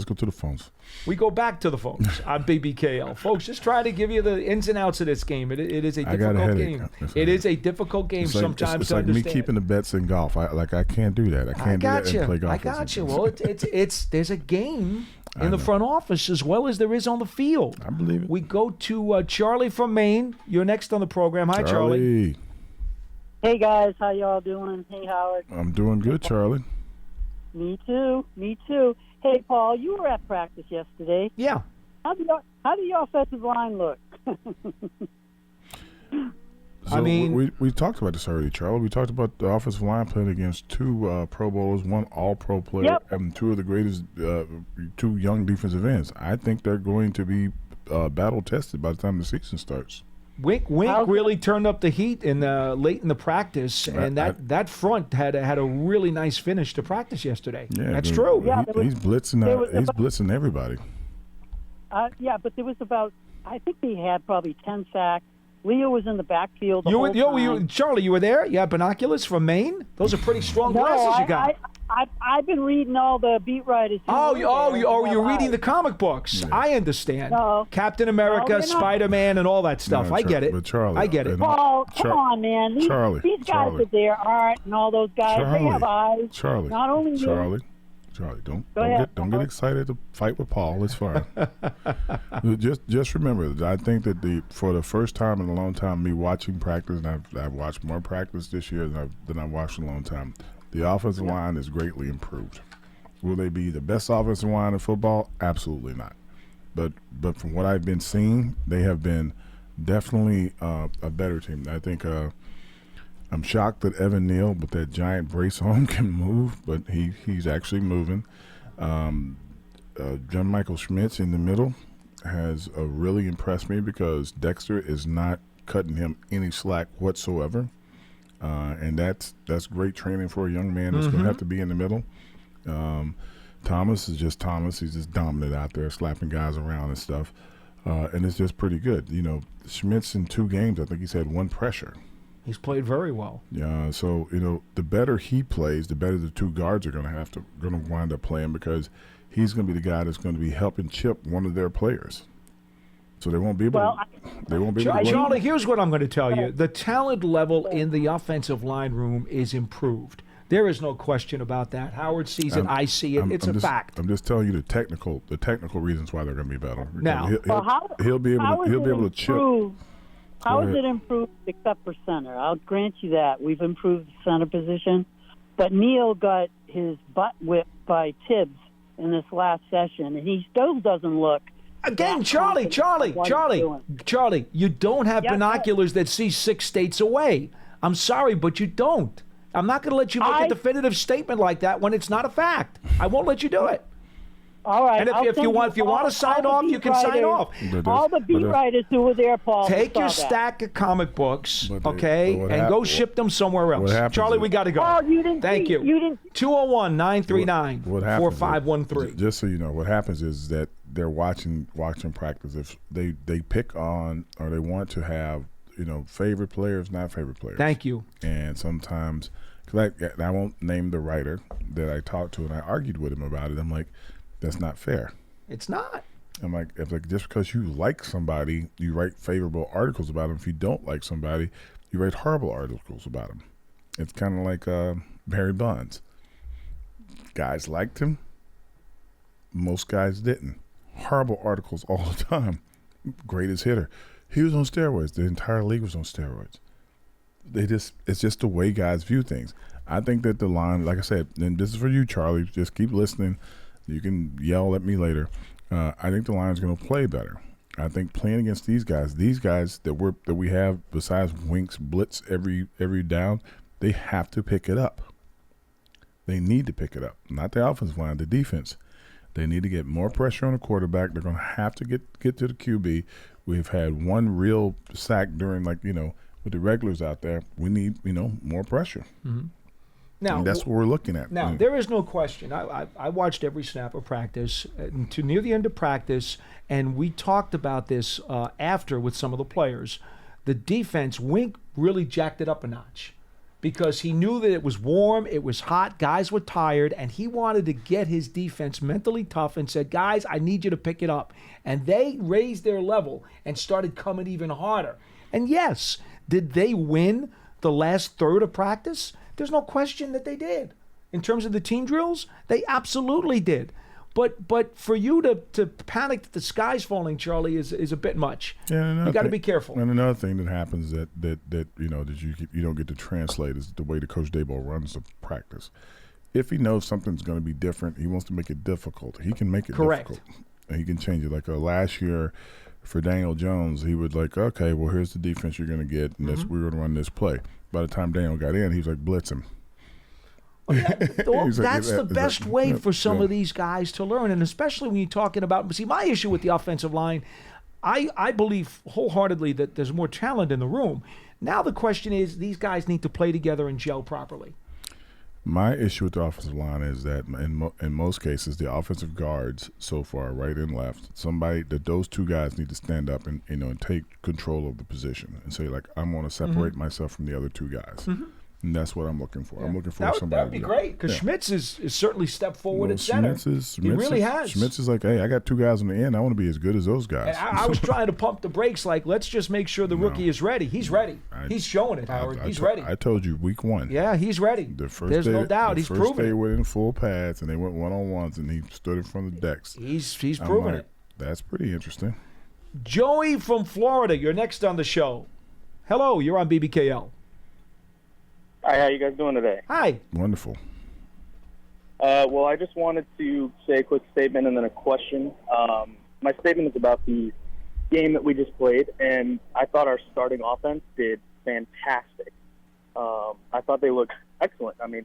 We go back to the phones on BBKL. Folks, just trying to give you the ins and outs of this game. It is a difficult game. It is a difficult game sometimes it's to like understand. me keeping the bets in golf. I can't do that. I can't do that and play golf. I got you. Well, there's a game in the front office as well as there is on the field. I believe it. We go to Charlie from Maine. You're next on the program. Hi, Charlie. Hey, guys. How y'all doing? Hey, Howard. I'm doing good, Charlie. Me too. Hey, Paul, you were at practice yesterday. Yeah. How do your offensive line look? So we talked about this already, Charlie. We talked about the offensive line playing against 2 Pro Bowlers, 1 All-Pro player, and 2 of the greatest, 2 young defensive ends. I think they're going to be battle-tested by the time the season starts. Wink really turned up the heat late in the practice, and that front had a really nice finish to practice yesterday. Yeah, that's true. He's blitzing. He's blitzing everybody. But there was about, I think he had probably 10 sacks. Leo was in the backfield the whole time. Charlie, you were there? You had binoculars from Maine? Those are pretty strong glasses you got. I've been reading all the beat writers. You're reading the comic books. Yeah. I understand. No. Captain America, Spider-Man, and all that stuff. I get it. But Charlie, I get it. Paul, come on, man. These guys are there, Art, and all those guys. They have eyes. Charlie. Not only you. Charlie, don't get excited to fight with Paul. It's fine. just remember that I think that for the first time in a long time, me watching practice, and I've watched more practice this year than I've watched in a long time. The offensive line is greatly improved. Will they be the best offensive line in football? Absolutely not. But from what I've been seeing, they have been definitely a better team. I think I'm shocked that Evan Neal, with that giant brace on, can move, but he's actually moving. John Michael Schmitz in the middle has really impressed me because Dexter is not cutting him any slack whatsoever. And that's great training for a young man that's going to have to be in the middle. Thomas is just Thomas. He's just dominant out there, slapping guys around and stuff. And it's just pretty good. You know, Schmitz in 2 games, I think he's had 1 pressure. He's played very well. Yeah, so, the better he plays, the better the 2 guards are going to wind up playing because he's going to be the guy that's going to be helping chip one of their players. So they won't be able. Well, They won't be able. to Charlie, here's what I'm going to tell you: the talent level in the offensive line room is improved. There is no question about that. Howard sees it. I see it. It's a fact. I'm just telling you the technical reasons why they're going to be better. Now, he'll be able to chip. How is it improved except for center? I'll grant you that. We've improved the center position. But Neal got his butt whipped by Tibbs in this last session, and he still doesn't look. Again, Charlie, you don't have binoculars that see 6 states away. I'm sorry, but you don't. I'm not going to let you make a definitive statement like that when it's not a fact. I won't let you do it. All right. And if you want to sign off, you can sign off. All the beat writers who were there, Paul. Take your stack of comic books, and go ship them somewhere else. Charlie, we got to go. Oh, you didn't. Thank you. 201-939-4513. Just so you know, what happens is that they're watching practice. If they pick on or they want to have favorite players, not favorite players. Thank you. And sometimes, because I won't name the writer that I talked to, and I argued with him about it. I'm like, that's not fair. It's not. I'm like, just because you like somebody, you write favorable articles about them. If you don't like somebody, you write horrible articles about them. It's kind of like Barry Bonds. Guys liked him. Most guys didn't. Horrible articles all the time. Greatest hitter. He was on steroids. The entire league was on steroids. It's just the way guys view things. I think that the line, like I said, and this is for you, Charlie, just keep listening. You can yell at me later. I think the Lions are going to play better. I think playing against these guys that we have besides Winks blitz every down, they have to pick it up. They need to pick it up. Not the offensive line, the defense. They need to get more pressure on the quarterback. They're going to have to get to the QB. We've had one real sack during with the regulars out there. We need more pressure. Mm-hmm. Now, and that's what we're looking at. Now, there is no question. I watched every snap of practice to near the end of practice, and we talked about this after with some of the players. The defense, Wink really jacked it up a notch because he knew that it was warm, it was hot, guys were tired, and he wanted to get his defense mentally tough and said, guys, I need you to pick it up. And they raised their level and started coming even harder. And yes, did they win the last third of practice? There's no question that they did. In terms of the team drills, they absolutely did. But for you to panic that the sky's falling, Charlie, is a bit much. Yeah, you got to be careful. And another thing that happens that you don't get to translate is the way the Coach Daboll runs the practice. If he knows something's going to be different, he wants to make it difficult. He can make it difficult. And he can change it. Like last year for Daniel Jones, he would okay, well, here's the defense you're going to get, and we're going to run this play. By the time Daniel got in, he was like, blitz him. That's the best way for some of these guys to learn, and especially when you're talking about. See, my issue with the offensive line, I believe wholeheartely that there's more talent in the room. Now the question is, these guys need to play together and gel properly. My issue with the offensive line is that in most cases, the offensive guards so far, right and left, those two guys need to stand up and and take control of the position and say, like, I'm going to separate myself from the other two guys. Mm-hmm. And that's what I'm looking for. Yeah. I'm looking for somebody. That would be great because Schmitz is certainly stepped forward at center. He really has. Schmitz is like, hey, I got two guys on the end. I want to be as good as those guys. I was trying to pump the brakes, like, let's just make sure the rookie is ready. He's ready. He's showing it, Howard. He's ready. I told you week one. Yeah, he's ready. There's no doubt. He's proven it. The first day went in full pads, and they went one-on-ones, and he stood in front of the decks. He's proven it. That's pretty interesting. Joey from Florida, you're next on the show. Hello, you're on BBKL. Hi, how you guys doing today? Hi. Wonderful. Well, I just wanted to say a quick statement and then a question. My statement is about the game that we just played, and I thought our starting offense did fantastic. I thought they looked excellent. I mean,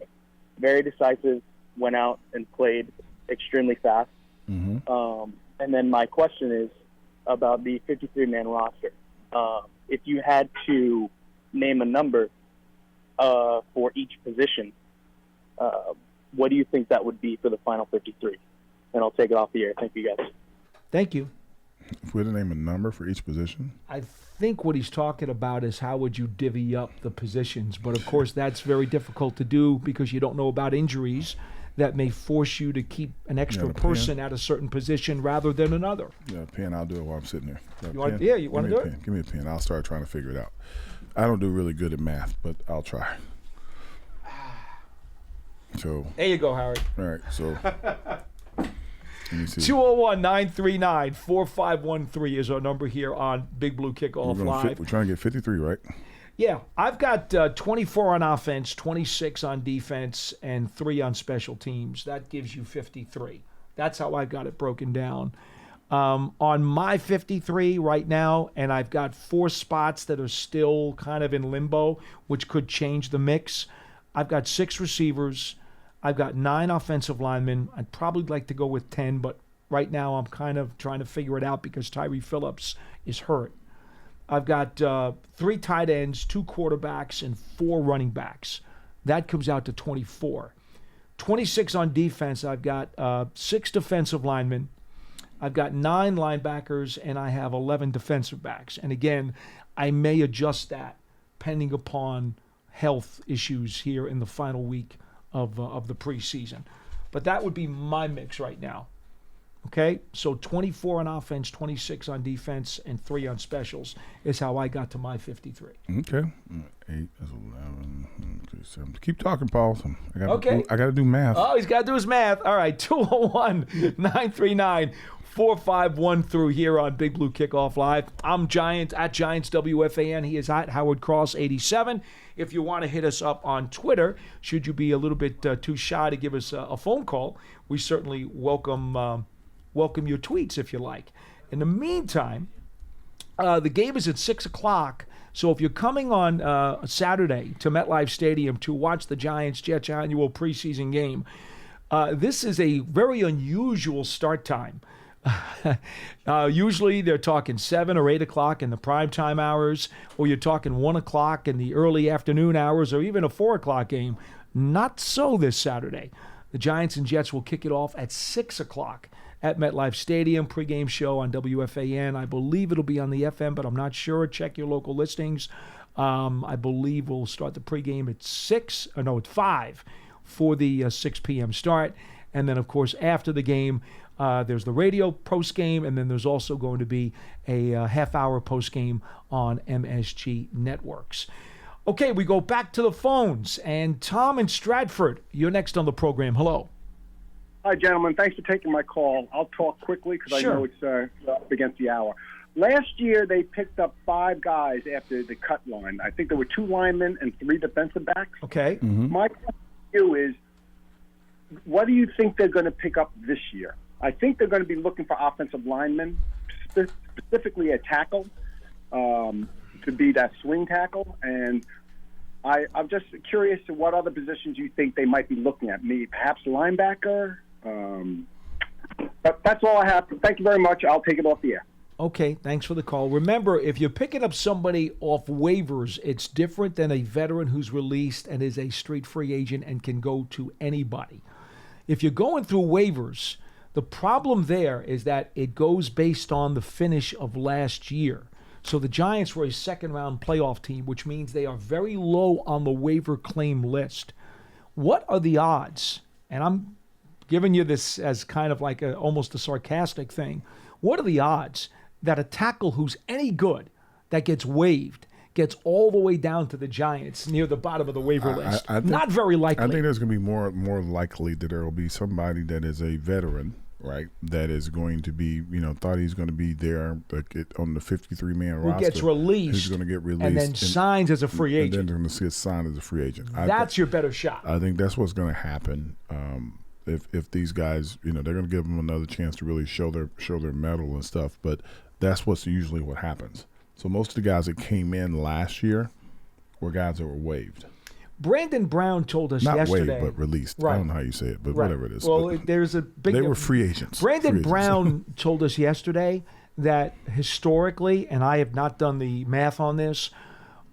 very decisive, went out and played extremely fast. Mm-hmm. And then my question is about the 53-man roster. If you had to name a number for each position, what do you think that would be for the final 53? And I'll take it off the air. Thank you, guys. Thank you. If we had to name a number for each position? I think what he's talking about is how would you divvy up the positions. But, of course, that's very difficult to do because you don't know about injuries. that may force you to keep an extra person at a certain position rather than another. Yeah, pen. I'll do it while I'm sitting there. You want to do it? Give me a pen. I'll start trying to figure it out. I don't do really good at math, but I'll try. So there you go, Howard. All right, so let me see. 201-939-4513 is our number here on Big Blue Kickoff Live. We're trying to get 53, right? Yeah, I've got 24 on offense, 26 on defense, and 3 on special teams. That gives you 53. That's how I've got it broken down. On my 53 right now, and I've got 4 spots that are still kind of in limbo, which could change the mix. I've got 6 receivers. I've got 9 offensive linemen. I'd probably like to go with 10, but right now I'm kind of trying to figure it out because Tyree Phillips is hurt. I've got 3 tight ends, 2 quarterbacks, and 4 running backs. That comes out to 24. 26 on defense, I've got 6 defensive linemen. I've got 9 linebackers, and I have 11 defensive backs. And again, I may adjust that pending upon health issues here in the final week of the preseason. But that would be my mix right now. Okay, so 24 on offense, 26 on defense, and 3 on specials is how I got to my 53. Okay, 8 is 11. 7. Keep talking, Paul. I got to do math. Oh, he's got to do his math. All right, 201-939-4513 here on Big Blue Kickoff Live. I'm Giant at Giants WFAN. He is at Howard Cross 87. If you want to hit us up on Twitter, should you be a little bit too shy to give us a phone call, we certainly welcome your tweets if you like. In the meantime, the game is at 6 o'clock, so if you're coming on Saturday to MetLife Stadium to watch the Giants-Jets annual preseason game, this is a very unusual start time. Usually they're talking 7 or 8 o'clock in the primetime hours, or you're talking 1 o'clock in the early afternoon hours, or even a 4 o'clock game. Not so this Saturday. The Giants and Jets will kick it off at 6 o'clock at MetLife Stadium. Pregame show on WFAN. I believe it'll be on the FM, but I'm not sure. Check your local listings. I believe we'll start the pregame at 5 for the 6 p.m. start. And then, of course, after the game, there's the radio postgame, and then there's also going to be a half-hour postgame on MSG Networks. Okay, we go back to the phones, and Tom in Stratford, you're next on the program. Hello. Hi, gentlemen. Thanks for taking my call. I'll talk quickly because I know it's up against the hour. Last year, they picked up 5 guys after the cut line. I think there were 2 linemen and 3 defensive backs. Okay. Mm-hmm. My question to you is, what do you think they're going to pick up this year? I think they're going to be looking for offensive linemen, specifically a tackle, to be that swing tackle. And I'm just curious to what other positions you think they might be looking at. Maybe perhaps linebacker. But that's all I have. Thank you very much. I'll take it off the air. Okay, thanks for the call. Remember, if you're picking up somebody off waivers, it's different than a veteran who's released and is a street free agent and can go to anybody. If you're going through waivers, the problem there is that it goes based on the finish of last year. So the Giants were a second-round playoff team, which means they are very low on the waiver claim list. What are the odds? And I'm giving you this as kind of like almost a sarcastic thing. What are the odds that a tackle who's any good that gets waived gets all the way down to the Giants near the bottom of the waiver list? I think, not very likely. I think there's going to be more likely that there will be somebody that is a veteran, right, that is going to be, thought he's going to be there on the 53-man roster. Who gets released. Who's going to get released. And then signs as a free agent. And then they're going to get signed as a free agent. That's your better shot. I think that's what's going to happen. If these guys, they're going to give them another chance to really show their mettle and stuff. But that's what's usually what happens. So most of the guys that came in last year were guys that were waived. Brandon Brown told us Not yesterday. Not waived, but released. Right. I don't know how you say it, but right. whatever it is. Well, there's a big... They were free agents. Brandon Brown told us yesterday that historically, and I have not done the math on this,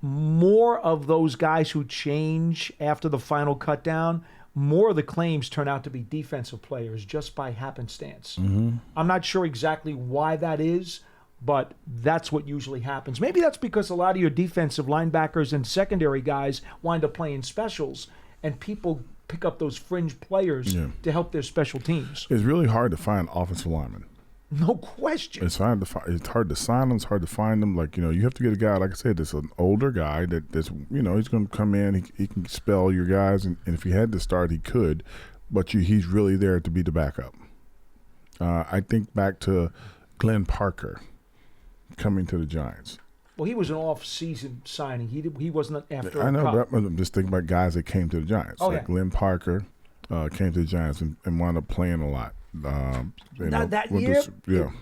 more of those guys who change after the final cut down, more of the claims turn out to be defensive players just by happenstance. Mm-hmm. I'm not sure exactly why that is, but that's what usually happens. Maybe that's because a lot of your defensive linebackers and secondary guys wind up playing specials, and people pick up those fringe players to help their special teams. It's really hard to find offensive linemen. No question. It's hard to it's hard to sign them. It's hard to find them. Like, you have to get a guy, like I said, that's an older guy that's he's going to come in. He can spell your guys, and if he had to start, he could, but he's really there to be the backup. I think back to Glenn Parker coming to the Giants. Well, he was an off-season signing. He wasn't after. I know, but I'm just thinking about guys that came to the Giants. Oh, like Glenn Parker came to the Giants and wound up playing a lot. That year,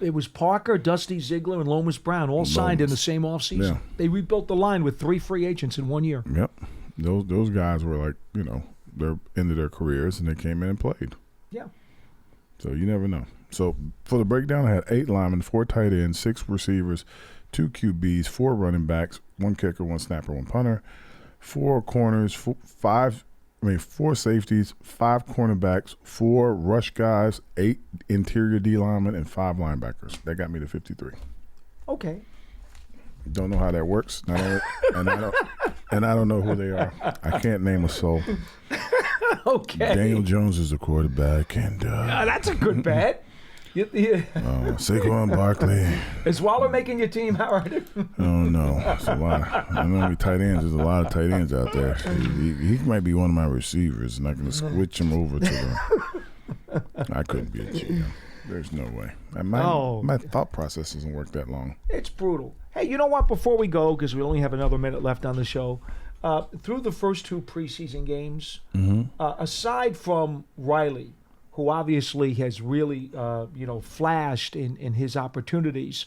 it was Parker, Dusty Ziegler, and Lomas Brown all signed in the same offseason. Yeah. They rebuilt the line with 3 free agents in 1 year. Yep. Those guys were like, they're into their careers, and they came in and played. Yeah. So you never know. So for the breakdown, I had 8 linemen, 4 tight ends, 6 receivers, 2 QBs, 4 running backs, 1 kicker, 1 snapper, 1 punter, 4 corners, 4 safeties, 5 cornerbacks, 4 rush guys, 8 interior D linemen, and 5 linebackers. That got me to 53. Okay. Don't know how that works, and I don't know who they are. I can't name a soul. Okay. Daniel Jones is the quarterback, and that's a good bet. Saquon Barkley. Is Waller making your team, Howard? Oh no, it's a lot. I know how many tight ends. There's a lot of tight ends out there. He might be one of my receivers, and I can switch him over to the. I couldn't be a GM. There's no way. My thought process doesn't work that long. It's brutal. Hey, you know what? Before we go, because we only have another minute left on the show, through the first 2 preseason games, aside from Riley, who obviously has really, flashed in his opportunities,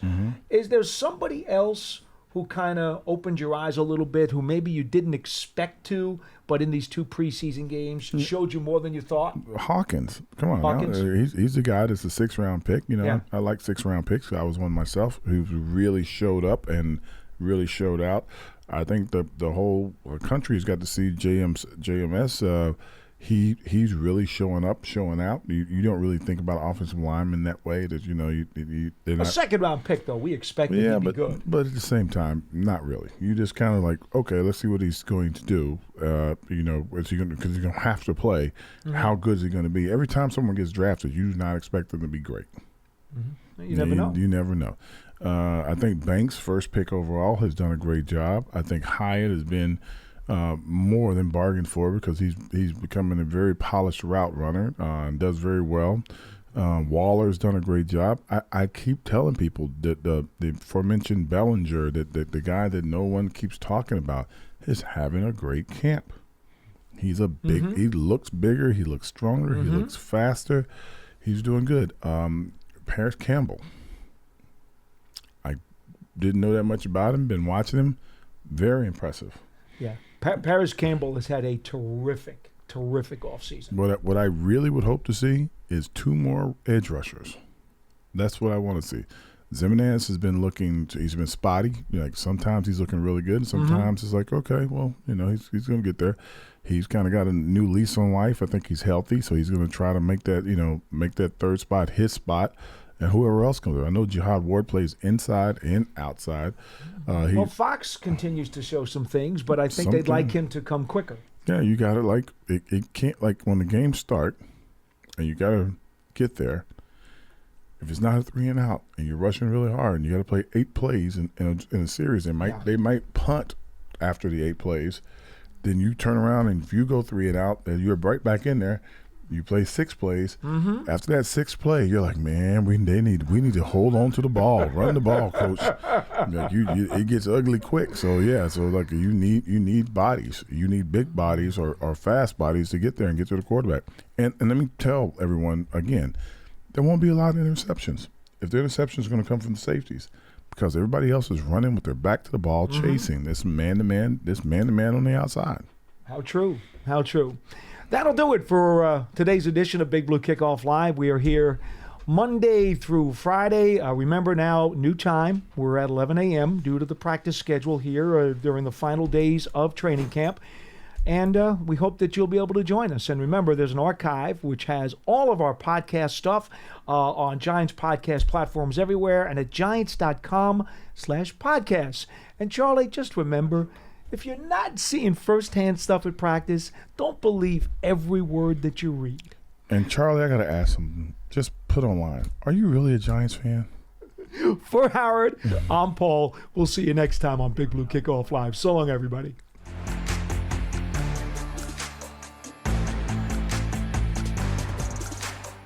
is there somebody else who kind of opened your eyes a little bit, who maybe you didn't expect to, but in these 2 preseason games showed you more than you thought? Hawkins. Come on. Hawkins? He's the guy that's a 6th-round pick. I like 6th-round picks. I was one myself who really showed up and really showed out. I think the whole country's got to see JMS. He's really showing up, showing out. You don't really think about offensive linemen that way. That they're not, a 2nd-round pick, though. We expect him to be good. But at the same time, not really. You just kind of like, okay, let's see what he's going to do. Is he going because he's going to have to play. How good is he going to be? Every time someone gets drafted, you do not expect them to be great. You never know. You never know. I think Banks, first pick overall, has done a great job. I think Hyatt has been more than bargained for because he's becoming a very polished route runner and does very well. Waller's done a great job. I keep telling people that the aforementioned Bellinger, that the guy that no one keeps talking about, is having a great camp. He's a big. He looks bigger. He looks stronger. He looks faster. He's doing good. Paris Campbell. I didn't know that much about him. Been watching him. Very impressive. Yeah. Paris Campbell has had a terrific offseason. What I really would hope to see is 2 more edge rushers. That's what I want to see. Zimenez has been he's been spotty. Like sometimes he's looking really good, and sometimes it's like, okay, well, he's going to get there. He's kind of got a new lease on life. I think he's healthy, so he's going to try to make that 3rd spot his spot. And whoever else comes there. I know Jihad Ward plays inside and outside. Fox continues to show some things, but I think they'd like him to come quicker. Yeah, you got to it can't, like when the games start and you got to get there. If it's not a 3 and out and you're rushing really hard and you got to play 8 plays in a series, they might punt after the 8 plays. Then you turn around and if you go 3 and out, then you're right back in there. You play 6 plays. After that 6th play, you're like, man, we need to hold on to the ball, run the ball, coach. Like it gets ugly quick. So like you need bodies. You need big bodies or fast bodies to get there and get to the quarterback. And let me tell everyone again, there won't be a lot of interceptions. If the interceptions are going to come from the safeties, because everybody else is running with their back to the ball, chasing this man to man on the outside. How true. That'll do it for today's edition of Big Blue Kickoff Live. We are here Monday through Friday. Remember now, new time. We're at 11 a.m. due to the practice schedule here during the final days of training camp. And we hope that you'll be able to join us. And remember, there's an archive which has all of our podcast stuff on Giants podcast platforms everywhere and at giants.com/podcasts. And Charlie, just remember, If you're not seeing firsthand stuff at practice, don't believe every word that you read. And Charlie, I got to ask something. Just put online. Are you really a Giants fan? For Howard, I'm Paul. We'll see you next time on Big Blue Kickoff Live. So long, everybody.